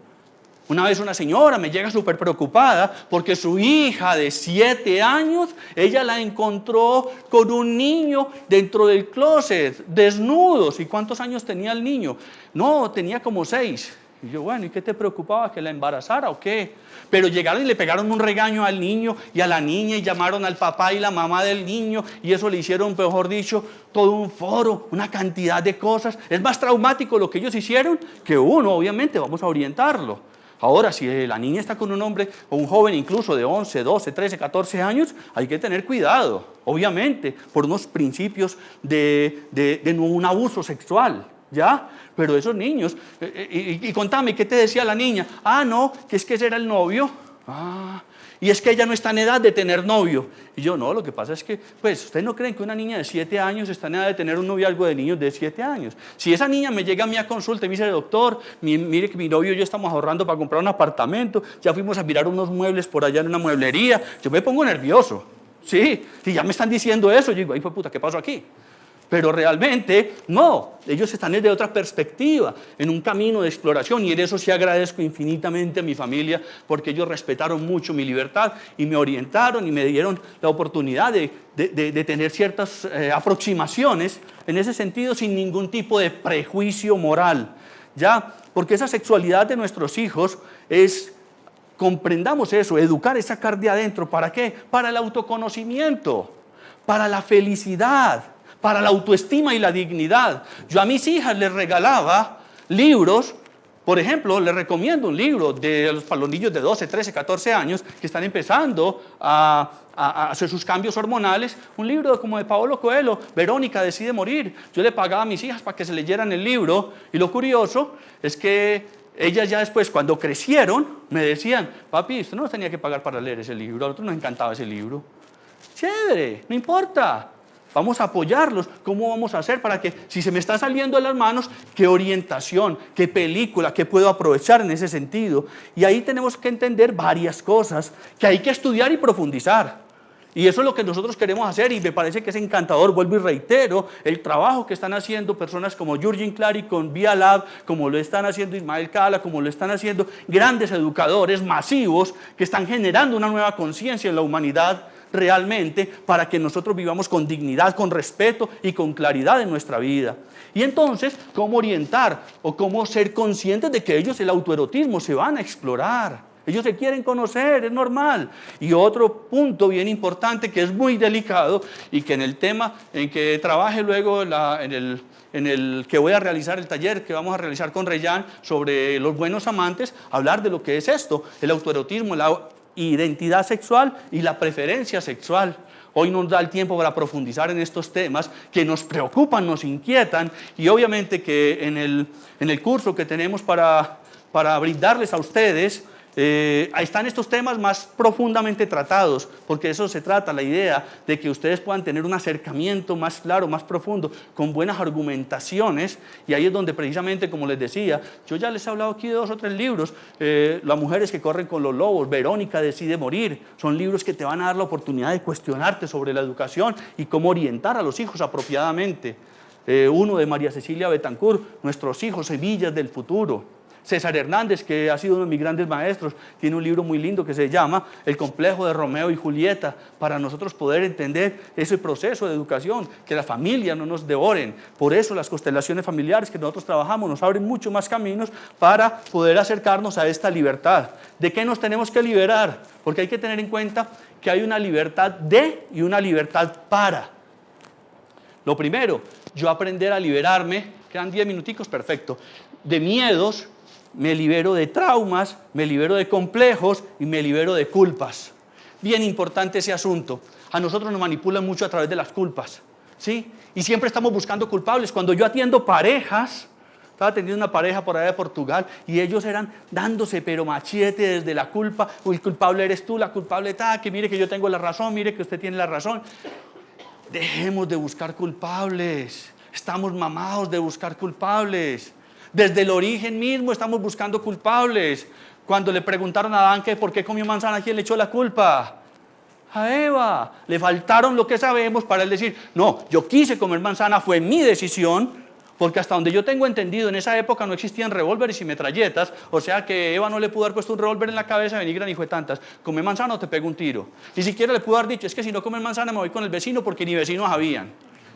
Una vez una señora me llega súper preocupada porque su hija de 7 años, ella la encontró con un niño dentro del closet, desnudos. ¿Y cuántos años tenía el niño? No, tenía como 6. Y yo: bueno, ¿y qué te preocupaba? ¿Que la embarazara o qué? Pero llegaron y le pegaron un regaño al niño y a la niña, y llamaron al papá y la mamá del niño, y eso le hicieron, mejor dicho, todo un foro, una cantidad de cosas. Es más traumático lo que ellos hicieron que uno. Obviamente vamos a orientarlo. Ahora, si la niña está con un hombre o un joven incluso de 11, 12, 13, 14 años, hay que tener cuidado, obviamente, por unos principios de no un abuso sexual, ¿ya? Pero esos niños, y contame, ¿qué te decía la niña? Ah, no, que es que ese era el novio. Ah, y es que ella no está en edad de tener novio. Y yo: no, lo que pasa es que, pues, ¿ustedes no creen que una niña de 7 años está en edad de tener un noviazgo de niños de 7 años? Si esa niña me llega a mí a consulta y me dice: doctor, mire que mi novio y yo estamos ahorrando para comprar un apartamento, ya fuimos a mirar unos muebles por allá en una mueblería, yo me pongo nervioso. Sí, y ya me están diciendo eso, yo digo: ay, pues puta, ¿qué pasó aquí? Pero realmente, no, ellos están desde otra perspectiva, en un camino de exploración, y en eso sí agradezco infinitamente a mi familia, porque ellos respetaron mucho mi libertad y me orientaron y me dieron la oportunidad de tener ciertas aproximaciones en ese sentido, sin ningún tipo de prejuicio moral, ¿ya? Porque esa sexualidad de nuestros hijos es, comprendamos eso, educar es sacar de adentro. ¿Para qué? Para el autoconocimiento, para la felicidad, para la autoestima y la dignidad. Yo a mis hijas les regalaba libros. Por ejemplo, les recomiendo un libro para los niños de 12, 13, 14 años que están empezando a hacer sus cambios hormonales. Un libro como de Paulo Coelho, Verónica decide morir. Yo le pagaba a mis hijas para que se leyeran el libro, y lo curioso es que ellas ya después, cuando crecieron, me decían: papi, usted no nos tenía que pagar para leer ese libro, a nosotros nos encantaba ese libro. Chévere, no importa. Vamos a apoyarlos. ¿Cómo vamos a hacer para que, si se me está saliendo de las manos, qué orientación, qué película, qué puedo aprovechar en ese sentido? Y ahí tenemos que entender varias cosas que hay que estudiar y profundizar. Y eso es lo que nosotros queremos hacer, y me parece que es encantador. Vuelvo y reitero el trabajo que están haciendo personas como Jürgen Clary con Via Lab, como lo están haciendo Ismael Cala, como lo están haciendo grandes educadores masivos que están generando una nueva conciencia en la humanidad realmente, para que nosotros vivamos con dignidad, con respeto y con claridad en nuestra vida. Y entonces, ¿cómo orientar o cómo ser conscientes de que ellos el autoerotismo se van a explorar? Ellos se quieren conocer, es normal. Y otro punto bien importante que es muy delicado y que en el tema en que trabaje luego en el que voy a realizar el taller que vamos a realizar con Reyán sobre los buenos amantes, hablar de lo que es esto, el autoerotismo, la identidad sexual y la preferencia sexual. Hoy nos da el tiempo para profundizar en estos temas que nos preocupan, nos inquietan, y obviamente que en el curso que tenemos para brindarles a ustedes, ahí están estos temas más profundamente tratados, porque de eso se trata, la idea de que ustedes puedan tener un acercamiento más claro, más profundo, con buenas argumentaciones, y ahí es donde precisamente, como les decía, yo ya les he hablado aquí de 2 o 3 libros, Las mujeres que corren con los lobos, Verónica decide morir, son libros que te van a dar la oportunidad de cuestionarte sobre la educación y cómo orientar a los hijos apropiadamente. Uno de María Cecilia Betancourt, Nuestros hijos, semillas del futuro. César Hernández, que ha sido uno de mis grandes maestros, tiene un libro muy lindo que se llama El complejo de Romeo y Julieta, para nosotros poder entender ese proceso de educación, que la familia no nos devoren. Por eso las constelaciones familiares que nosotros trabajamos nos abren mucho más caminos para poder acercarnos a esta libertad. ¿De qué nos tenemos que liberar? Porque hay que tener en cuenta que hay una libertad de y una libertad para. Lo primero, yo aprender a liberarme, quedan 10 minuticos, perfecto, de miedos. Me libero de traumas, me libero de complejos y me libero de culpas. Bien importante ese asunto. A nosotros nos manipulan mucho a través de las culpas, ¿sí? Y siempre estamos buscando culpables. Cuando yo atiendo parejas, estaba atendiendo una pareja por allá de Portugal y ellos eran dándose pero machete desde la culpa. El culpable eres tú, la culpable está, que mire que yo tengo la razón, mire que usted tiene la razón. Dejemos de buscar culpables. Estamos mamados de buscar culpables. Desde el origen mismo estamos buscando culpables. Cuando le preguntaron a Adán que por qué comió manzana, ¿quién le echó la culpa? A Eva. Le faltaron lo que sabemos para él decir, no, yo quise comer manzana, fue mi decisión, porque hasta donde yo tengo entendido, en esa época no existían revólveres y metralletas, o sea que Eva no le pudo haber puesto un revólver en la cabeza y venir gran hijo de tantas, come manzana o te pego un tiro. Ni siquiera le pudo haber dicho, es que si no comes manzana me voy con el vecino, porque ni vecinos habían.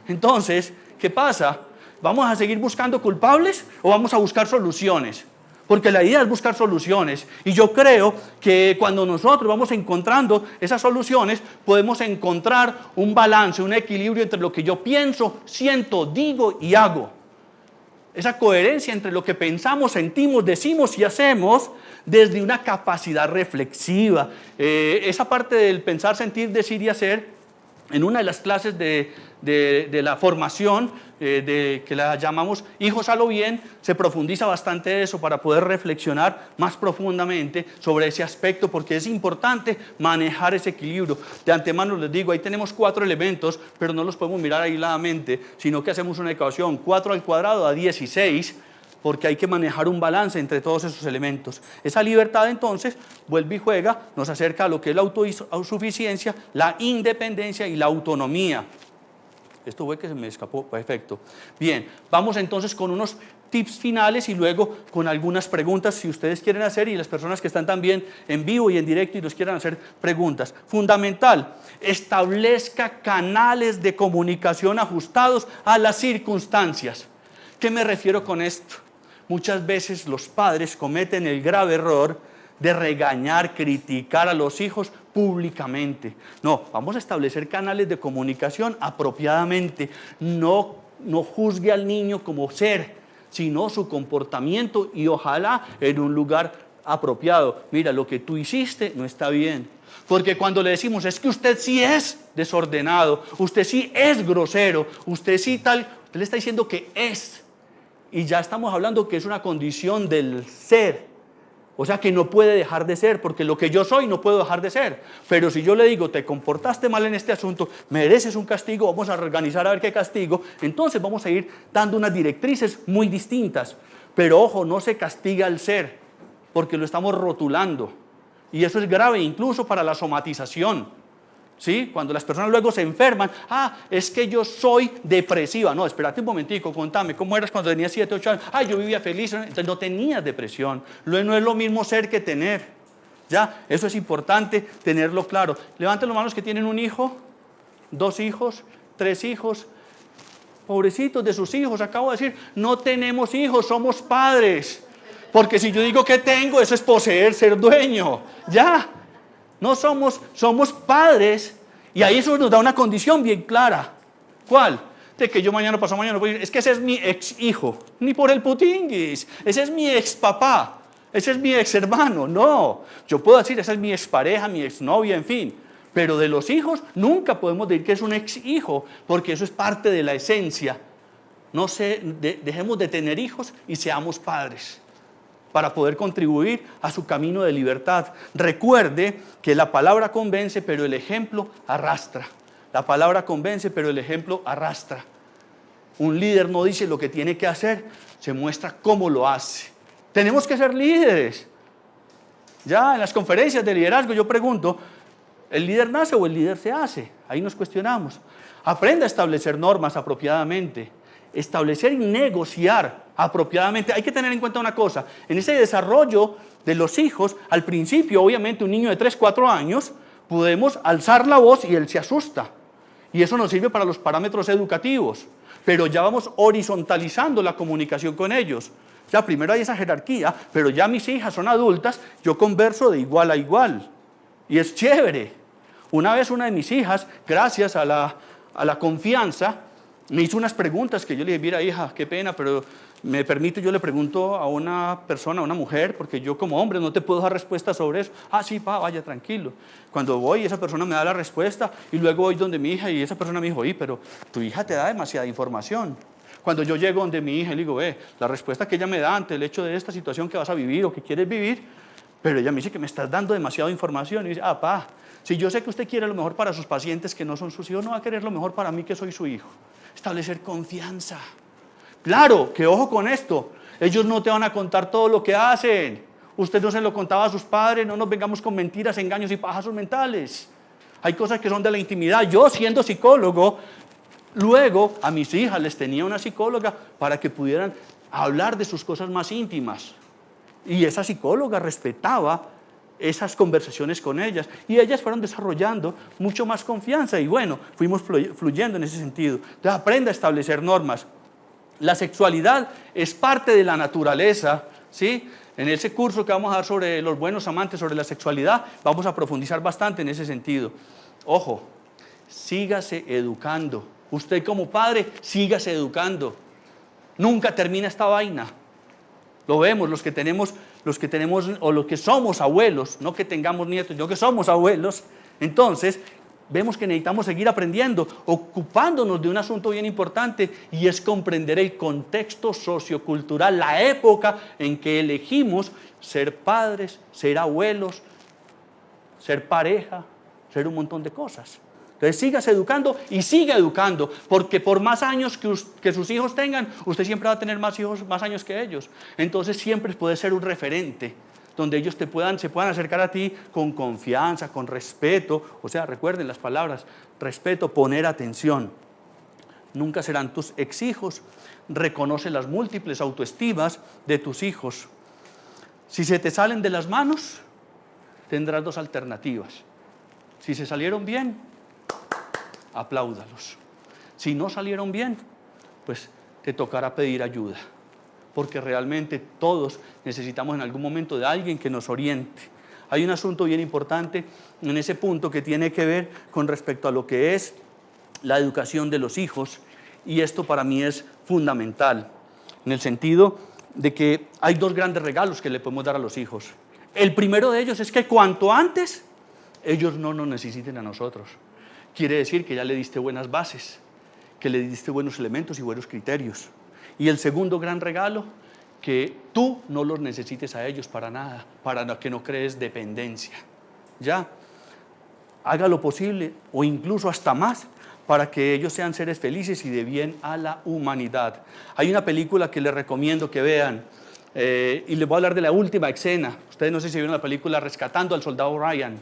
Entonces, ¿qué pasa? ¿Vamos a seguir buscando culpables o vamos a buscar soluciones? Porque la idea es buscar soluciones. Y yo creo que cuando nosotros vamos encontrando esas soluciones, podemos encontrar un balance, un equilibrio entre lo que yo pienso, siento, digo y hago. Esa coherencia entre lo que pensamos, sentimos, decimos y hacemos desde una capacidad reflexiva. Esa parte del pensar, sentir, decir y hacer, en una de las clases de la formación, que la llamamos Hijos a lo Bien, se profundiza bastante eso para poder reflexionar más profundamente sobre ese aspecto, porque es importante manejar ese equilibrio. De antemano les digo, ahí tenemos 4 elementos, pero no los podemos mirar aisladamente, sino que hacemos una ecuación, 4 al cuadrado da 16, porque hay que manejar un balance entre todos esos elementos. Esa libertad entonces vuelve y juega, nos acerca a lo que es la autosuficiencia, la independencia y la autonomía. Esto fue que se me escapó, perfecto. Bien, vamos entonces con unos tips finales y luego con algunas preguntas si ustedes quieren hacer, y las personas que están también en vivo y en directo y nos quieran hacer preguntas. Fundamental, establezca canales de comunicación ajustados a las circunstancias. ¿Qué me refiero con esto? Muchas veces los padres cometen el grave error de regañar, criticar a los hijos públicamente. No, vamos a establecer canales de comunicación apropiadamente. No juzgue al niño como ser, sino su comportamiento, y ojalá en un lugar apropiado. Mira, lo que tú hiciste no está bien. Porque cuando le decimos, es que usted sí es desordenado, usted sí es grosero, usted sí tal, usted le está diciendo que es. Y ya estamos hablando que es una condición del ser. O sea que no puede dejar de ser, porque lo que yo soy no puedo dejar de ser. Pero si yo le digo, te comportaste mal en este asunto, mereces un castigo, vamos a organizar a ver qué castigo, entonces vamos a ir dando unas directrices muy distintas. Pero ojo, no se castiga al ser, porque lo estamos rotulando. Y eso es grave incluso para la somatización. ¿Sí? Cuando las personas luego se enferman, es que yo soy depresiva. No, espérate un momentico, contame, ¿cómo eras cuando tenías 7, 8 años? Yo vivía feliz, entonces no tenías depresión. No es lo mismo ser que tener. ¿Ya? Eso es importante tenerlo claro. Levanten las manos que tienen un hijo, 2 hijos, 3 hijos. Pobrecitos de sus hijos, acabo de decir, no tenemos hijos, somos padres. Porque si yo digo que tengo, eso es poseer, ser dueño. Ya. No somos padres. Y ahí eso nos da una condición bien clara. ¿Cuál? De que yo mañana, pasado mañana, voy a decir, es que ese es mi ex hijo. Ni por el putinguis. Ese es mi ex papá. Ese es mi ex hermano. No. Yo puedo decir, esa es mi ex pareja, mi ex novia, en fin. Pero de los hijos nunca podemos decir que es un ex hijo, porque eso es parte de la esencia. Dejemos de tener hijos y seamos padres, para poder contribuir a su camino de libertad. Recuerde que la palabra convence, pero el ejemplo arrastra. La palabra convence, pero el ejemplo arrastra. Un líder no dice lo que tiene que hacer, se muestra cómo lo hace. Tenemos que ser líderes. Ya en las conferencias de liderazgo yo pregunto, ¿el líder nace o el líder se hace? Ahí nos cuestionamos. Aprenda a establecer normas apropiadamente. Establecer y negociar apropiadamente. Hay que tener en cuenta una cosa, en ese desarrollo de los hijos, al principio obviamente un niño de 3, 4 años, podemos alzar la voz y él se asusta. Y eso nos sirve para los parámetros educativos, pero ya vamos horizontalizando la comunicación con ellos. Ya primero hay esa jerarquía, pero ya mis hijas son adultas, yo converso de igual a igual. Y es chévere. Una vez una de mis hijas, gracias a la confianza, me hizo unas preguntas que yo le dije, mira hija, qué pena, pero me permite, yo le pregunto a una persona, a una mujer, porque yo como hombre no te puedo dar respuesta sobre eso. Ah, sí, pa, vaya, tranquilo. Cuando voy, esa persona me da la respuesta y luego voy donde mi hija y esa persona me dijo, oye, pero tu hija te da demasiada información. Cuando yo llego donde mi hija le digo, la respuesta que ella me da ante el hecho de esta situación que vas a vivir o que quieres vivir, pero ella me dice que me estás dando demasiada información. Y dice, ah, pa, si yo sé que usted quiere lo mejor para sus pacientes que no son sus hijos, no va a querer lo mejor para mí que soy su hijo. Establecer confianza. Claro, que ojo con esto, ellos no te van a contar todo lo que hacen. Usted no se lo contaba a sus padres, no nos vengamos con mentiras, engaños y pajasos mentales. Hay cosas que son de la intimidad. Yo, siendo psicólogo, luego a mis hijas les tenía una psicóloga para que pudieran hablar de sus cosas más íntimas. Y esa psicóloga respetaba esas conversaciones con ellas y ellas fueron desarrollando mucho más confianza y bueno, fuimos fluyendo en ese sentido. Entonces aprenda a establecer normas. La sexualidad es parte de la naturaleza, ¿sí? En ese curso que vamos a dar sobre los buenos amantes, sobre la sexualidad, vamos a profundizar bastante en ese sentido. Ojo, sígase educando. Usted como padre, sígase educando. Nunca termina esta vaina. Lo vemos, los que tenemos o los que somos abuelos, no que tengamos nietos, sino que somos abuelos, entonces vemos que necesitamos seguir aprendiendo, ocupándonos de un asunto bien importante y es comprender el contexto sociocultural, la época en que elegimos ser padres, ser abuelos, ser pareja, ser un montón de cosas. Entonces sígase educando y siga educando, porque por más años que sus hijos tengan, usted siempre va a tener más hijos, más años que ellos. Entonces siempre puede ser un referente, donde ellos se puedan acercar a ti con confianza, con respeto. O sea, recuerden las palabras, respeto, poner atención. Nunca serán tus ex hijos. Reconoce las múltiples autoestimas de tus hijos. Si se te salen de las manos, tendrás 2 alternativas. Si se salieron bien, apláudalos. Si no salieron bien, pues te tocará pedir ayuda, porque realmente todos necesitamos en algún momento de alguien que nos oriente. Hay un asunto bien importante en ese punto que tiene que ver con respecto a lo que es la educación de los hijos, y esto para mí es fundamental, en el sentido de que hay 2 grandes regalos que le podemos dar a los hijos. El primero de ellos es que cuanto antes ellos no nos necesiten a nosotros. Quiere decir que ya le diste buenas bases, que le diste buenos elementos y buenos criterios. Y el segundo gran regalo, que tú no los necesites a ellos para nada, para que no crees dependencia. Ya, haga lo posible o incluso hasta más para que ellos sean seres felices y de bien a la humanidad. Hay una película que les recomiendo que vean y les voy a hablar de la última escena. Ustedes no sé si vieron la película Rescatando al Soldado Ryan.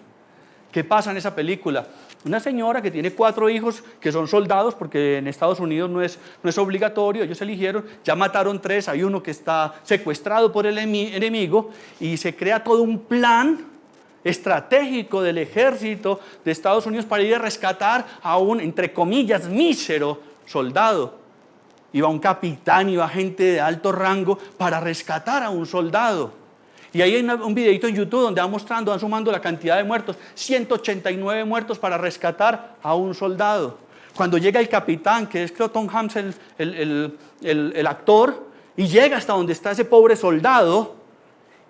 ¿Qué pasa en esa película? Una señora que tiene 4 hijos que son soldados, porque en Estados Unidos no es obligatorio, ellos eligieron, ya mataron 3, hay uno que está secuestrado por el enemigo y se crea todo un plan estratégico del ejército de Estados Unidos para ir a rescatar a un, entre comillas, mísero soldado. iba un capitán, iba gente de alto rango para rescatar a un soldado. Y ahí hay un videito en YouTube donde van sumando la cantidad de muertos, 189 muertos para rescatar a un soldado. Cuando llega el capitán, que es Tom Hanks, el actor, y llega hasta donde está ese pobre soldado,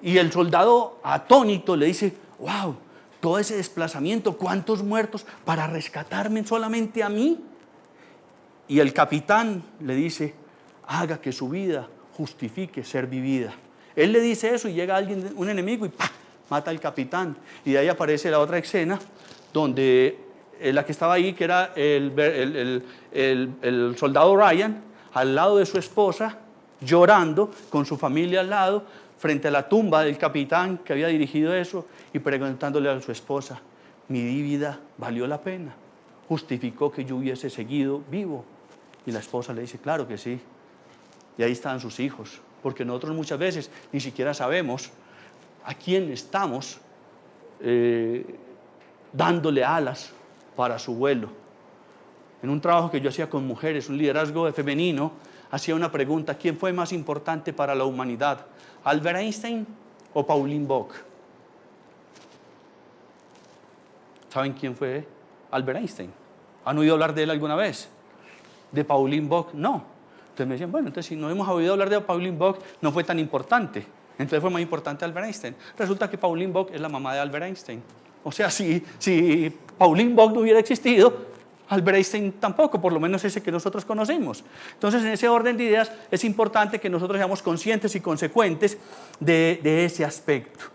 y el soldado atónito le dice, wow, todo ese desplazamiento, ¿cuántos muertos para rescatarme solamente a mí? Y el capitán le dice, haga que su vida justifique ser vivida. Él le dice eso y llega alguien, un enemigo, y ¡pah!, mata al capitán. Y de ahí aparece la otra escena donde la que estaba ahí, que era el soldado Ryan, al lado de su esposa, llorando, con su familia al lado, frente a la tumba del capitán que había dirigido eso, y preguntándole a su esposa, mi vida valió la pena, justificó que yo hubiese seguido vivo. Y la esposa le dice, claro que sí. Y ahí estaban sus hijos, porque nosotros muchas veces ni siquiera sabemos a quién estamos dándole alas para su vuelo. En un trabajo que yo hacía con mujeres, un liderazgo femenino, hacía una pregunta, ¿quién fue más importante para la humanidad? ¿Albert Einstein o Pauline Bock? ¿Saben quién fue Albert Einstein? ¿Han oído hablar de él alguna vez? ¿De Pauline Bock? No. Entonces me decían, bueno, entonces si no hemos oído hablar de Pauline Bock, no fue tan importante. Entonces fue más importante Albert Einstein. Resulta que Pauline Bock es la mamá de Albert Einstein. O sea, si Pauline Bock no hubiera existido, Albert Einstein tampoco, por lo menos ese que nosotros conocemos. Entonces, en ese orden de ideas, es importante que nosotros seamos conscientes y consecuentes de ese aspecto.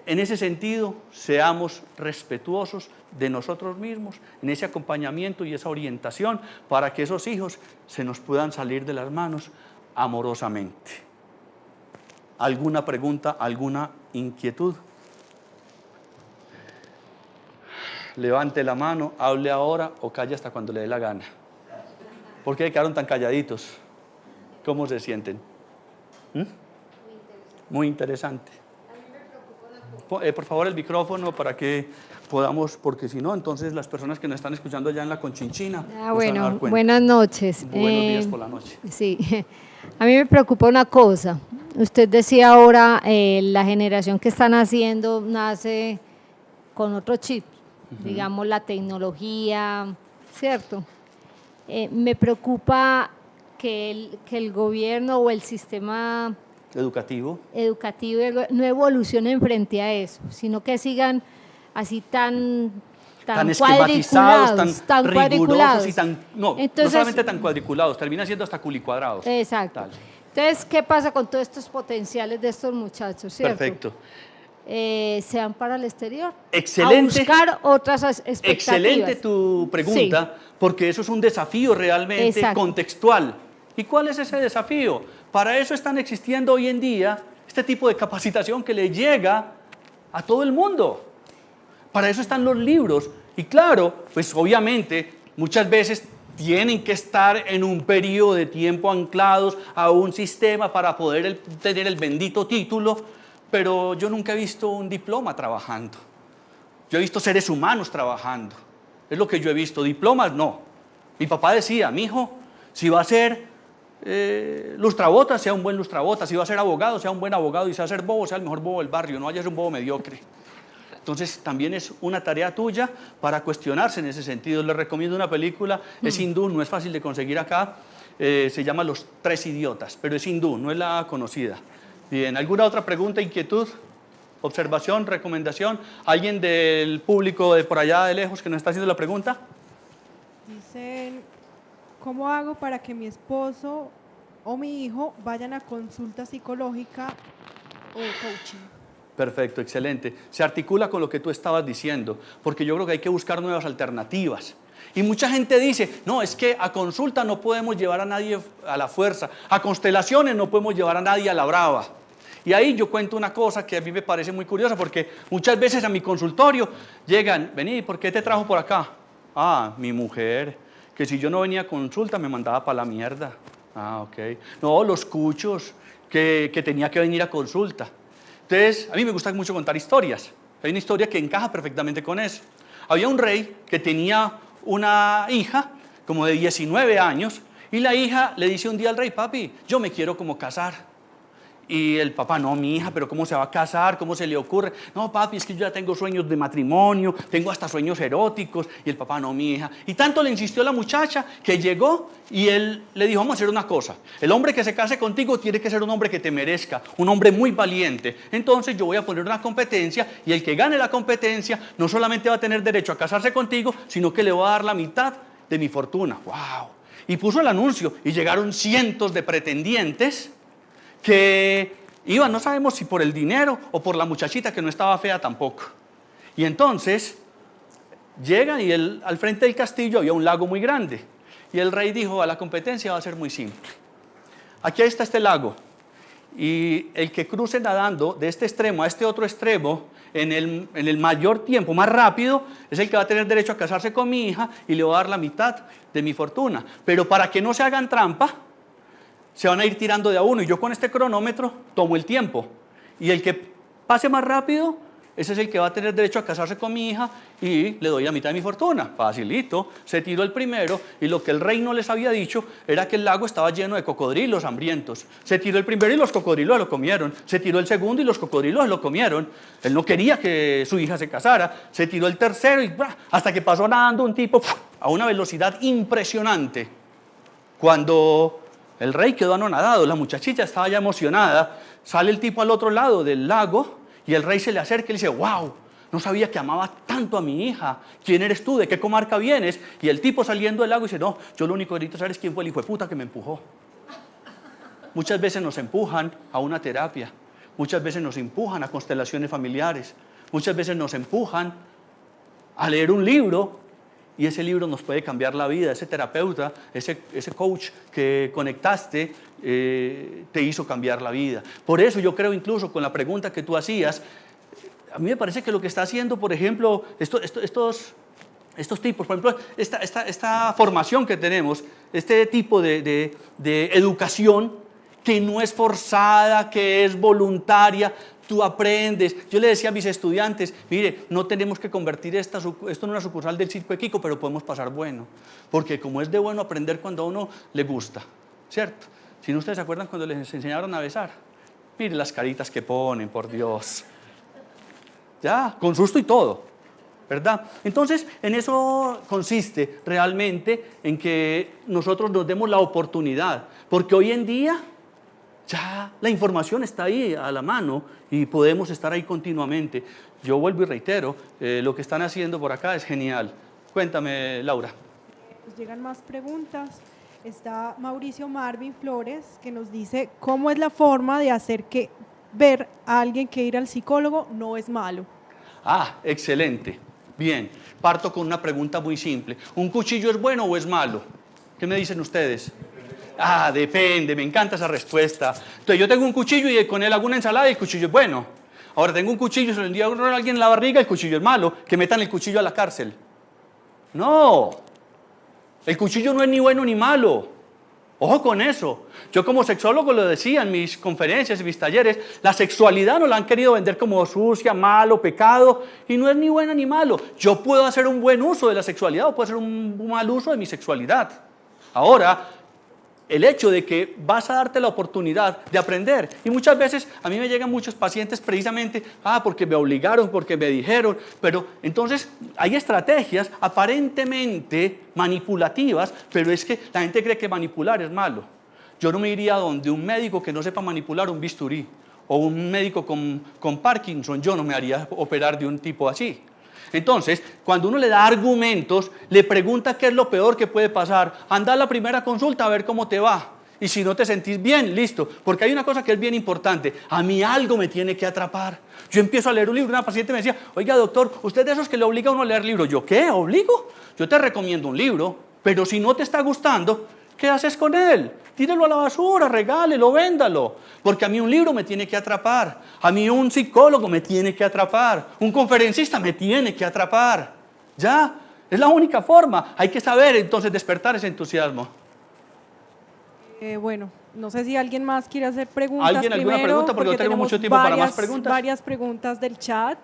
En ese sentido, seamos respetuosos de nosotros mismos, en ese acompañamiento y esa orientación, para que esos hijos se nos puedan salir de las manos amorosamente. ¿Alguna pregunta, alguna inquietud? Levante la mano, hable ahora o calle hasta cuando le dé la gana. ¿Por qué quedaron tan calladitos? ¿Cómo se sienten? Muy interesante. Por favor, el micrófono para que podamos, porque si no, entonces las personas que nos están escuchando allá en la Conchinchina bueno, buenas noches. Buenos días por la noche. Sí, a mí me preocupa una cosa. Usted decía ahora, la generación que están haciendo nace con otro chip, digamos la tecnología, ¿cierto? Me preocupa que el gobierno o el sistema educativo no evolucionen frente a eso, sino que sigan así tan esquematizados, tan cuadriculados. Y no solamente tan cuadriculados, termina siendo hasta culicuadrados. Exacto. Tal. Entonces, ¿qué pasa con todos estos potenciales de estos muchachos, cierto? Perfecto. Se van para el exterior. Excelente. A buscar otras expectativas. Excelente tu pregunta, sí, porque eso es un desafío realmente contextual. ¿Y cuál es ese desafío? Para eso están existiendo hoy en día este tipo de capacitación que le llega a todo el mundo. Para eso están los libros. Y claro, pues obviamente muchas veces tienen que estar en un periodo de tiempo anclados a un sistema para poder tener el bendito título, pero yo nunca he visto un diploma trabajando. Yo he visto seres humanos trabajando. Es lo que yo he visto. Diplomas, no. Mi papá decía, mijo, si va a ser lustrabotas, sea un buen lustrabotas, si va a ser abogado, sea un buen abogado, y si va a ser bobo, sea el mejor bobo del barrio, no vaya a ser un bobo mediocre. Entonces también es una tarea tuya para cuestionarse en ese sentido. Les recomiendo una película, es hindú, no es fácil de conseguir acá, se llama Los Tres Idiotas, pero es hindú, no es la conocida. Bien, ¿alguna otra pregunta, inquietud, observación, recomendación? ¿Alguien del público de por allá de lejos que nos está haciendo la pregunta? Dicen, ¿cómo hago para que mi esposo o mi hijo vayan a consulta psicológica o coaching? Perfecto, excelente. Se articula con lo que tú estabas diciendo, porque yo creo que hay que buscar nuevas alternativas. Y mucha gente dice, no, es que a consulta no podemos llevar a nadie a la fuerza, a constelaciones no podemos llevar a nadie a la brava. Y ahí yo cuento una cosa que a mí me parece muy curiosa, porque muchas veces a mi consultorio llegan, vení, ¿por qué te trajo por acá? Ah, mi mujer, que si yo no venía a consulta me mandaba para la mierda. Ah, ok. No, los cuchos, que tenía que venir a consulta. Entonces, a mí me gusta mucho contar historias. Hay una historia que encaja perfectamente con eso. Había un rey que tenía una hija como de 19 años Y la hija le dice un día al rey, papi, yo me quiero como casar. Y el papá, no, mi hija, pero ¿cómo se va a casar? ¿Cómo se le ocurre? No, papi, es que yo ya tengo sueños de matrimonio, tengo hasta sueños eróticos. Y el papá, no, mi hija. Y tanto le insistió la muchacha que llegó y él le dijo, vamos a hacer una cosa. El hombre que se case contigo tiene que ser un hombre que te merezca, un hombre muy valiente. Entonces yo voy a poner una competencia y el que gane la competencia no solamente va a tener derecho a casarse contigo, sino que le va a dar la mitad de mi fortuna. ¡Wow! Y puso el anuncio y llegaron cientos de pretendientes que iban, no sabemos si por el dinero o por la muchachita que no estaba fea tampoco. Y entonces llegan y al frente del castillo había un lago muy grande. Y el rey dijo, a la competencia va a ser muy simple. Aquí está este lago. Y el que cruce nadando de este extremo a este otro extremo en el mayor tiempo, más rápido, es el que va a tener derecho a casarse con mi hija y le va a dar la mitad de mi fortuna. Pero para que no se hagan trampa, se van a ir tirando de a uno y yo con este cronómetro tomo el tiempo y el que pase más rápido, ese es el que va a tener derecho a casarse con mi hija y le doy la mitad de mi fortuna. Facilito, se tiró el primero y lo que el rey no les había dicho era que el lago estaba lleno de cocodrilos hambrientos. Se tiró el primero y los cocodrilos lo comieron, se tiró el segundo y los cocodrilos lo comieron. Él no quería que su hija se casara, se tiró el tercero y hasta que pasó nadando un tipo a una velocidad impresionante. Cuando el rey quedó anonadado, la muchachita estaba ya emocionada, sale el tipo al otro lado del lago y el rey se le acerca y le dice, wow, no sabía que amabas tanto a mi hija, ¿quién eres tú? ¿De qué comarca vienes? Y el tipo saliendo del lago dice, no, yo lo único que necesito saber es quién fue el hijo de puta que me empujó. Muchas veces nos empujan a una terapia, muchas veces nos empujan a constelaciones familiares, muchas veces nos empujan a leer un libro. Y ese libro nos puede cambiar la vida, ese terapeuta, ese coach que conectaste, te hizo cambiar la vida. Por eso yo creo incluso con la pregunta que tú hacías, a mí me parece que lo que está haciendo, por ejemplo, estos tipos, por ejemplo, esta formación que tenemos, este tipo de educación que no es forzada, que es voluntaria, tú aprendes. Yo le decía a mis estudiantes, mire, no tenemos que convertir esto en una sucursal del Circo de Kiko, pero podemos pasar bueno, porque como es de bueno aprender cuando a uno le gusta, ¿cierto? Si no, ustedes se acuerdan cuando les enseñaron a besar, mire las caritas que ponen, por Dios, ya, con susto y todo, ¿verdad? Entonces, en eso consiste realmente en que nosotros nos demos la oportunidad, porque hoy en día ya la información está ahí a la mano y podemos estar ahí continuamente. Yo vuelvo y reitero, lo que están haciendo por acá es genial. Cuéntame, Laura. Nos llegan más preguntas. Está Mauricio Marvin Flores que nos dice, ¿cómo es la forma de hacer que ver a alguien que ir al psicólogo no es malo? Ah, excelente. Bien, parto con una pregunta muy simple. ¿Un cuchillo es bueno o es malo? ¿Qué me dicen ustedes? Ah, depende, me encanta esa respuesta. Entonces yo tengo un cuchillo y con él hago una ensalada y el cuchillo es bueno. Ahora tengo un cuchillo y se lo envío a alguien en la barriga, el cuchillo es malo, que metan el cuchillo a la cárcel. No, el cuchillo no es ni bueno ni malo. Ojo con eso. Yo como sexólogo lo decía en mis conferencias, en mis talleres, la sexualidad no la han querido vender como sucia, malo, pecado, y no es ni buena ni malo. Yo puedo hacer un buen uso de la sexualidad o puedo hacer un mal uso de mi sexualidad. Ahora, el hecho de que vas a darte la oportunidad de aprender, y muchas veces a mí me llegan muchos pacientes precisamente, porque me obligaron, porque me dijeron, pero entonces hay estrategias aparentemente manipulativas, pero es que la gente cree que manipular es malo. Yo no me iría donde un médico que no sepa manipular un bisturí, o un médico con Parkinson, yo no me haría operar de un tipo así. Entonces, cuando uno le da argumentos, le pregunta qué es lo peor que puede pasar. Anda a la primera consulta a ver cómo te va. Y si no te sentís bien, listo. Porque hay una cosa que es bien importante. A mí algo me tiene que atrapar. Yo empiezo a leer un libro. Una paciente me decía, oiga, doctor, ¿usted es de esos que le obliga a uno a leer libros? ¿Yo qué? ¿Obligo? Yo te recomiendo un libro, pero si no te está gustando, ¿qué haces con él? Tíralo a la basura, regálelo, véndalo. Porque a mí un libro me tiene que atrapar. A mí un psicólogo me tiene que atrapar. Un conferencista me tiene que atrapar. Ya, es la única forma. Hay que saber entonces despertar ese entusiasmo. Bueno, no sé si alguien más quiere hacer preguntas. ¿Alguien alguna pregunta? Porque no tenemos mucho tiempo para más preguntas. Varias preguntas del chat.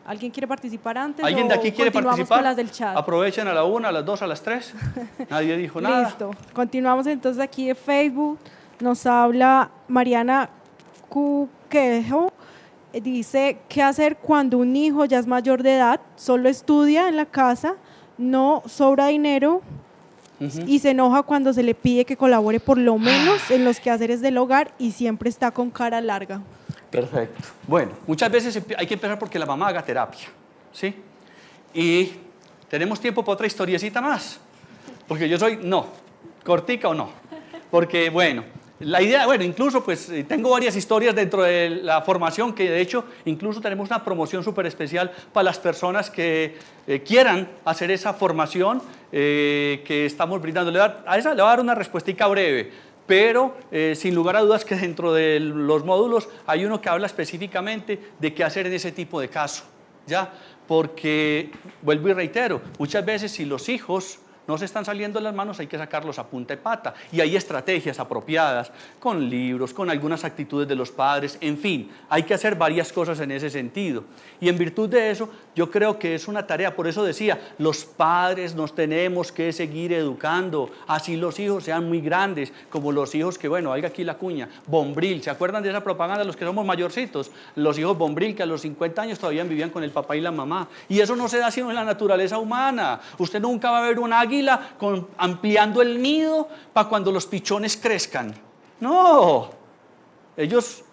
¿Alguien quiere participar antes? ¿Alguien de aquí quiere continuamos participar? con las del chat? Aprovechen a la 1, a las 2, a las 3. Nadie dijo nada. Listo. Continuamos entonces aquí de Facebook. Nos habla Mariana Cuquejo. Dice, ¿qué hacer cuando un hijo ya es mayor de edad, solo estudia en la casa, no sobra dinero y se enoja cuando se le pide que colabore por lo menos en los quehaceres del hogar y siempre está con cara larga? Perfecto. Bueno, muchas veces hay que empezar porque la mamá haga terapia, ¿sí? Y tenemos tiempo para otra historiecita más, porque yo soy no, cortica o no, porque bueno, la idea, bueno, incluso pues tengo varias historias dentro de la formación que de hecho incluso tenemos una promoción súper especial para las personas que quieran hacer esa formación que estamos brindando. A esa le voy a dar una respuestica breve, pero sin lugar a dudas que dentro de los módulos hay uno que habla específicamente de qué hacer en ese tipo de caso, ¿ya? Porque, vuelvo y reitero, muchas veces si los hijos no se están saliendo de las manos, hay que sacarlos a punta de pata. Y hay estrategias apropiadas, con libros, con algunas actitudes de los padres, en fin, hay que hacer varias cosas en ese sentido. Y en virtud de eso, yo creo que es una tarea, por eso decía, los padres nos tenemos que seguir educando, así los hijos sean muy grandes, como los hijos que, bueno, oiga aquí la cuña, Bombril, ¿se acuerdan de esa propaganda los que somos mayorcitos? Los hijos Bombril que a los 50 años todavía vivían con el papá y la mamá. Y eso no se da sino en la naturaleza humana. Usted nunca va a ver un águila ampliando el nido para cuando los pichones crezcan. No, ellos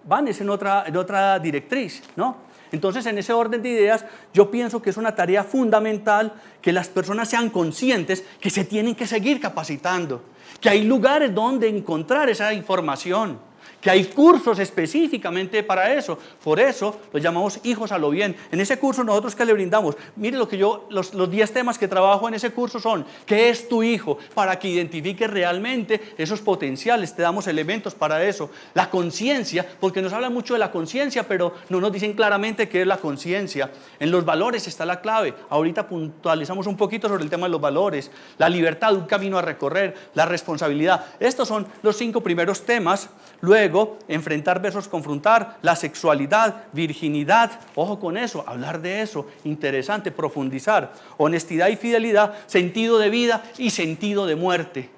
van en otra directriz, ¿no? Entonces, en ese orden de ideas, yo pienso que es una tarea fundamental que las personas sean conscientes que se tienen que seguir capacitando, que hay lugares donde encontrar esa información, que hay cursos específicamente para eso. Por eso los llamamos hijos a lo bien. En ese curso nosotros que le brindamos, mire lo que los 10 temas que trabajo en ese curso son, ¿qué es tu hijo? Para que identifique realmente esos potenciales, te damos elementos para eso. La conciencia, porque nos hablan mucho de la conciencia, pero no nos dicen claramente qué es la conciencia. En los valores está la clave. Ahorita puntualizamos un poquito sobre el tema de los valores. La libertad, un camino a recorrer, la responsabilidad. Estos son los 5 primeros temas. Luego, enfrentar versus confrontar, la sexualidad, virginidad, ojo con eso, hablar de eso, interesante, profundizar, honestidad y fidelidad, sentido de vida y sentido de muerte.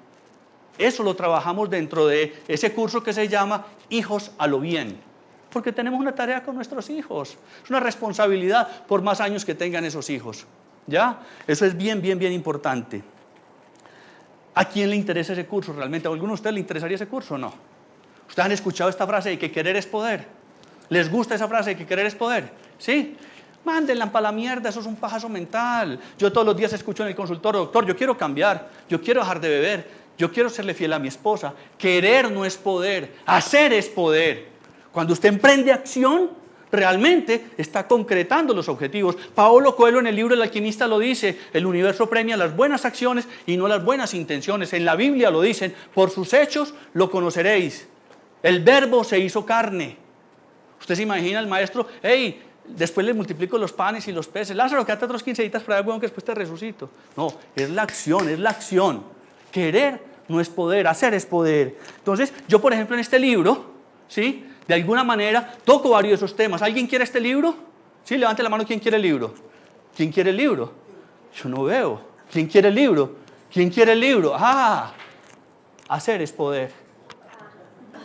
Eso lo trabajamos dentro de ese curso que se llama Hijos a lo Bien, porque tenemos una tarea con nuestros hijos, es una responsabilidad por más años que tengan esos hijos, ¿ya? Eso es bien, bien, bien importante. ¿A quién le interesa ese curso realmente? ¿A alguno de ustedes le interesaría ese curso o no? ¿Ustedes han escuchado esta frase de que querer es poder? ¿Les gusta esa frase de que querer es poder? ¿Sí? Mándenla para la mierda, eso es un pajazo mental. Yo todos los días escucho en el consultorio, doctor, yo quiero cambiar, yo quiero dejar de beber, yo quiero serle fiel a mi esposa. Querer no es poder, hacer es poder. Cuando usted emprende acción, realmente está concretando los objetivos. Paolo Coelho en el libro El alquimista lo dice, el universo premia las buenas acciones y no las buenas intenciones. En la Biblia lo dicen, por sus hechos lo conoceréis. El verbo se hizo carne. Usted se imagina al maestro, hey, después le multiplico los panes y los peces. Lázaro, quédate otros 15 días para ver, huevón, que después te resucito. No, es la acción, es la acción. Querer no es poder, hacer es poder. Entonces, yo por ejemplo en este libro, ¿sí? De alguna manera toco varios de esos temas. ¿Alguien quiere este libro? Sí, levante la mano, ¿quién quiere el libro? ¿Quién quiere el libro? Yo no veo. ¿Quién quiere el libro? ¿Quién quiere el libro? Ah, hacer es poder.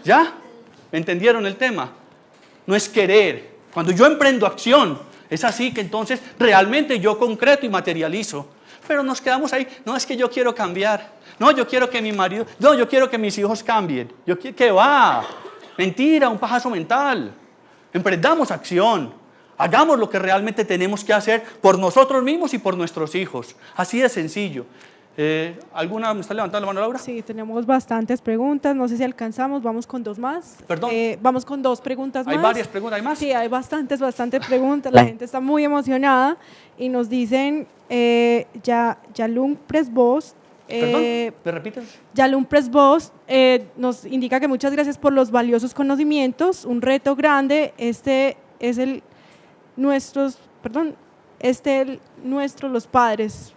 ¿Ya? ¿Entendieron el tema? No es querer. Cuando yo emprendo acción, es así que entonces realmente yo concreto y materializo. Pero nos quedamos ahí, no es que yo quiero cambiar, no, yo quiero que mi marido, no, yo quiero que mis hijos cambien. ¿Qué va? Mentira, un pajazo mental. Emprendamos acción. Hagamos lo que realmente tenemos que hacer por nosotros mismos y por nuestros hijos. Así de sencillo. ¿Alguna me está levantando la mano, Laura? Sí, tenemos bastantes preguntas, no sé si alcanzamos, vamos con 2 más. ¿Perdón? Vamos con 2 preguntas más. ¿Hay varias preguntas? ¿Hay más? Sí, hay bastantes preguntas, la gente está muy emocionada y nos dicen, Yalung Presbos, ¿Perdón? ¿Me repites? Yalung Presbos nos indica que muchas gracias por los valiosos conocimientos, un reto grande, nuestros los padres.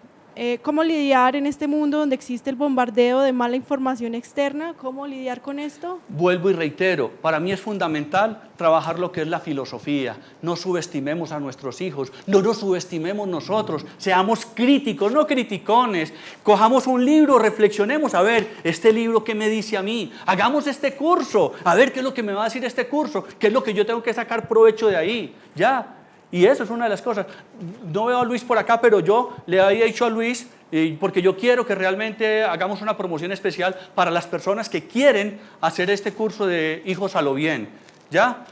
¿Cómo lidiar en este mundo donde existe el bombardeo de mala información externa? ¿Cómo lidiar con esto? Vuelvo y reitero, para mí es fundamental trabajar lo que es la filosofía. No subestimemos a nuestros hijos, no nos subestimemos nosotros, seamos críticos, no criticones. Cojamos un libro, reflexionemos, a ver, este libro ¿qué me dice a mí? Hagamos este curso, a ver qué es lo que me va a decir este curso, qué es lo que yo tengo que sacar provecho de ahí, ya. Y eso es una de las cosas. No veo a Luis por acá, pero yo le había dicho a Luis, porque yo quiero que realmente hagamos una promoción especial para las personas que quieren hacer este curso de Hijos a lo Bien. ¿Ya?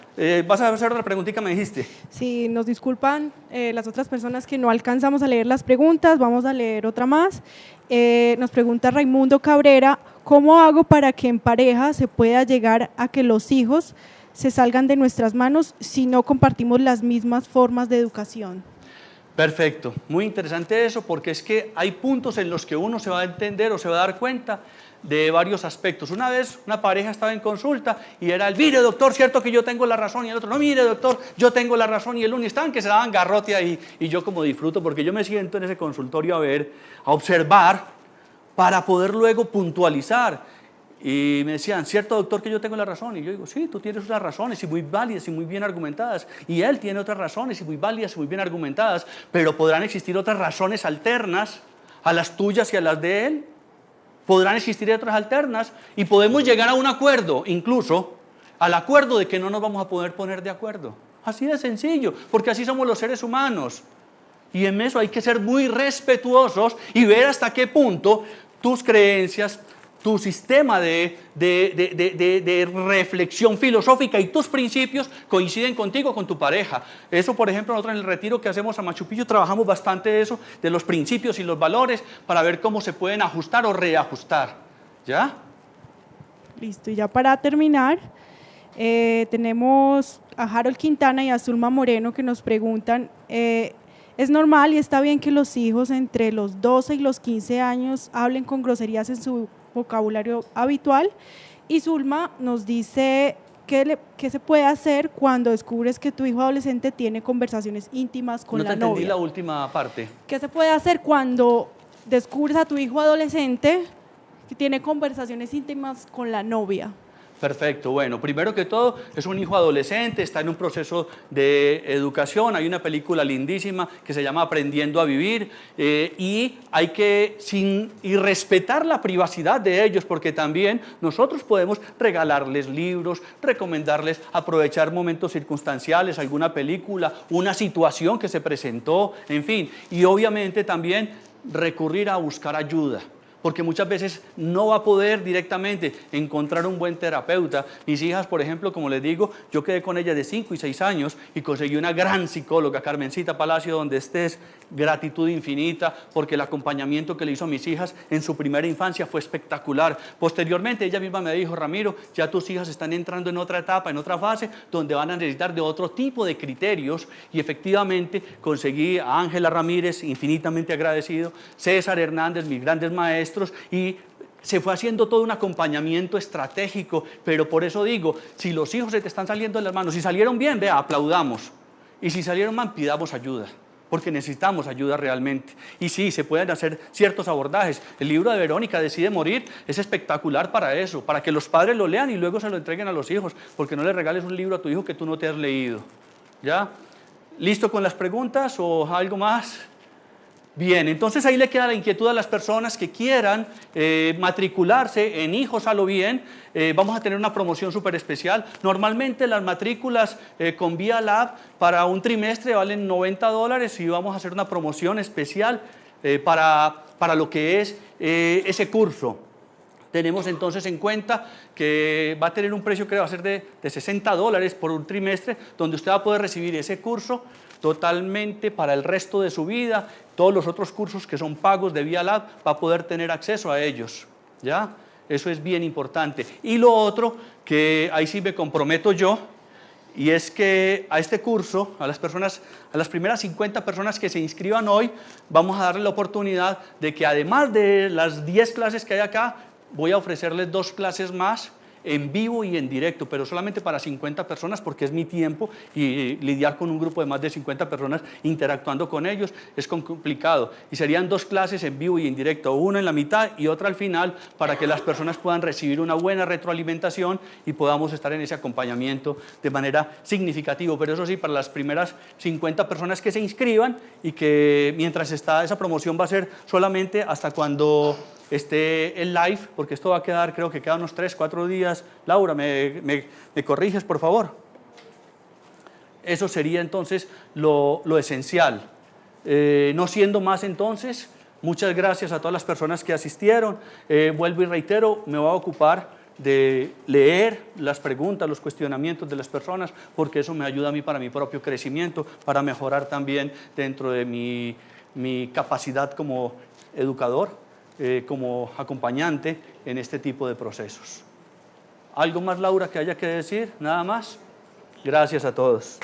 ¿Vas a hacer otra preguntita, me dijiste? Sí, nos disculpan las otras personas que no alcanzamos a leer las preguntas, vamos a leer otra más. Nos pregunta Raimundo Cabrera, ¿cómo hago para que en pareja se pueda llegar a que los hijos se salgan de nuestras manos si no compartimos las mismas formas de educación? Perfecto, muy interesante eso, porque es que hay puntos en los que uno se va a entender o se va a dar cuenta de varios aspectos. Una vez una pareja estaba en consulta y era el, mire doctor, cierto que yo tengo la razón, y el otro, no, mire doctor, yo tengo la razón, y el uno, estaban que se daban garrote ahí, y yo como disfruto, porque yo me siento en ese consultorio a observar, para poder luego puntualizar. Y me decían, ¿cierto doctor que yo tengo la razón? Y yo digo, sí, tú tienes unas razones y muy válidas y muy bien argumentadas. Y él tiene otras razones y muy válidas y muy bien argumentadas. Pero podrán existir otras razones alternas a las tuyas y a las de él. Podrán existir otras alternas y podemos llegar a un acuerdo, incluso al acuerdo de que no nos vamos a poder poner de acuerdo. Así de sencillo, porque así somos los seres humanos. Y en eso hay que ser muy respetuosos y ver hasta qué punto tus creencias, tu sistema de reflexión filosófica y tus principios coinciden contigo, con tu pareja. Eso, por ejemplo, nosotros en el retiro que hacemos a Machu Picchu trabajamos bastante eso, de los principios y los valores, para ver cómo se pueden ajustar o reajustar. ¿Ya? Listo, y ya para terminar, tenemos a Harold Quintana y a Zulma Moreno que nos preguntan, ¿es normal y está bien que los hijos entre los 12 y los 15 años hablen con groserías en su vocabulario habitual? Y Zulma nos dice qué se puede hacer cuando descubres que tu hijo adolescente tiene conversaciones íntimas con la novia. No te entendí la última parte. ¿Qué se puede hacer cuando descubres a tu hijo adolescente que tiene conversaciones íntimas con la novia? Perfecto, bueno, primero que todo es un hijo adolescente, está en un proceso de educación, hay una película lindísima que se llama Aprendiendo a Vivir y hay que respetar la privacidad de ellos, porque también nosotros podemos regalarles libros, recomendarles aprovechar momentos circunstanciales, alguna película, una situación que se presentó, en fin, y obviamente también recurrir a buscar ayuda, porque muchas veces no va a poder directamente encontrar un buen terapeuta. Mis hijas, por ejemplo, como les digo, yo quedé con ellas de 5 y 6 años y conseguí una gran psicóloga, Carmencita Palacio, donde estés, gratitud infinita, porque el acompañamiento que le hizo a mis hijas en su primera infancia fue espectacular. Posteriormente, ella misma me dijo, Ramiro, ya tus hijas están entrando en otra etapa, en otra fase, donde van a necesitar de otro tipo de criterios, y efectivamente conseguí a Ángela Ramírez, infinitamente agradecido, César Hernández, mis grandes maestros, y se fue haciendo todo un acompañamiento estratégico. Pero por eso digo, si los hijos se te están saliendo de las manos, si salieron bien, vea, aplaudamos, y si salieron mal, pidamos ayuda, porque necesitamos ayuda realmente. Y sí, se pueden hacer ciertos abordajes. El libro de Verónica, Decide Morir, es espectacular para eso, para que los padres lo lean y luego se lo entreguen a los hijos, porque no le regales un libro a tu hijo que tú no te has leído. ¿Ya? ¿Listo con las preguntas o algo más? Bien, entonces ahí le queda la inquietud a las personas que quieran matricularse en Hijos a lo Bien. Vamos a tener una promoción súper especial. Normalmente las matrículas con Vía Lab para un trimestre valen $90 y vamos a hacer una promoción especial para lo que es ese curso. Tenemos entonces en cuenta que va a tener un precio que va a ser de $60 por un trimestre, donde usted va a poder recibir ese curso totalmente para el resto de su vida. Todos los otros cursos que son pagos de Vía Lab va a poder tener acceso a ellos, ¿ya? Eso es bien importante. Y lo otro, que ahí sí me comprometo yo, y es que a este curso, a las primeras 50 personas que se inscriban hoy, vamos a darle la oportunidad de que además de las 10 clases que hay acá, voy a ofrecerles 2 clases más en vivo y en directo, pero solamente para 50 personas porque es mi tiempo y lidiar con un grupo de más de 50 personas interactuando con ellos es complicado. Y serían 2 clases en vivo y en directo, una en la mitad y otra al final para que las personas puedan recibir una buena retroalimentación y podamos estar en ese acompañamiento de manera significativa. Pero eso sí, para las primeras 50 personas que se inscriban y que mientras está esa promoción va a ser solamente hasta cuando esté el live, porque esto va a quedar, creo que quedan unos 3, 4 días. Laura, ¿me corriges, por favor? Eso sería entonces lo esencial. No siendo más entonces, muchas gracias a todas las personas que asistieron. Vuelvo y reitero, me voy a ocupar de leer las preguntas, los cuestionamientos de las personas, porque eso me ayuda a mí para mi propio crecimiento, para mejorar también dentro de mi capacidad como educador, como acompañante en este tipo de procesos. ¿Algo más, Laura, que haya que decir? ¿Nada más? Gracias a todos.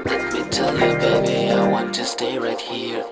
Let me tell you, baby, I want to stay right here.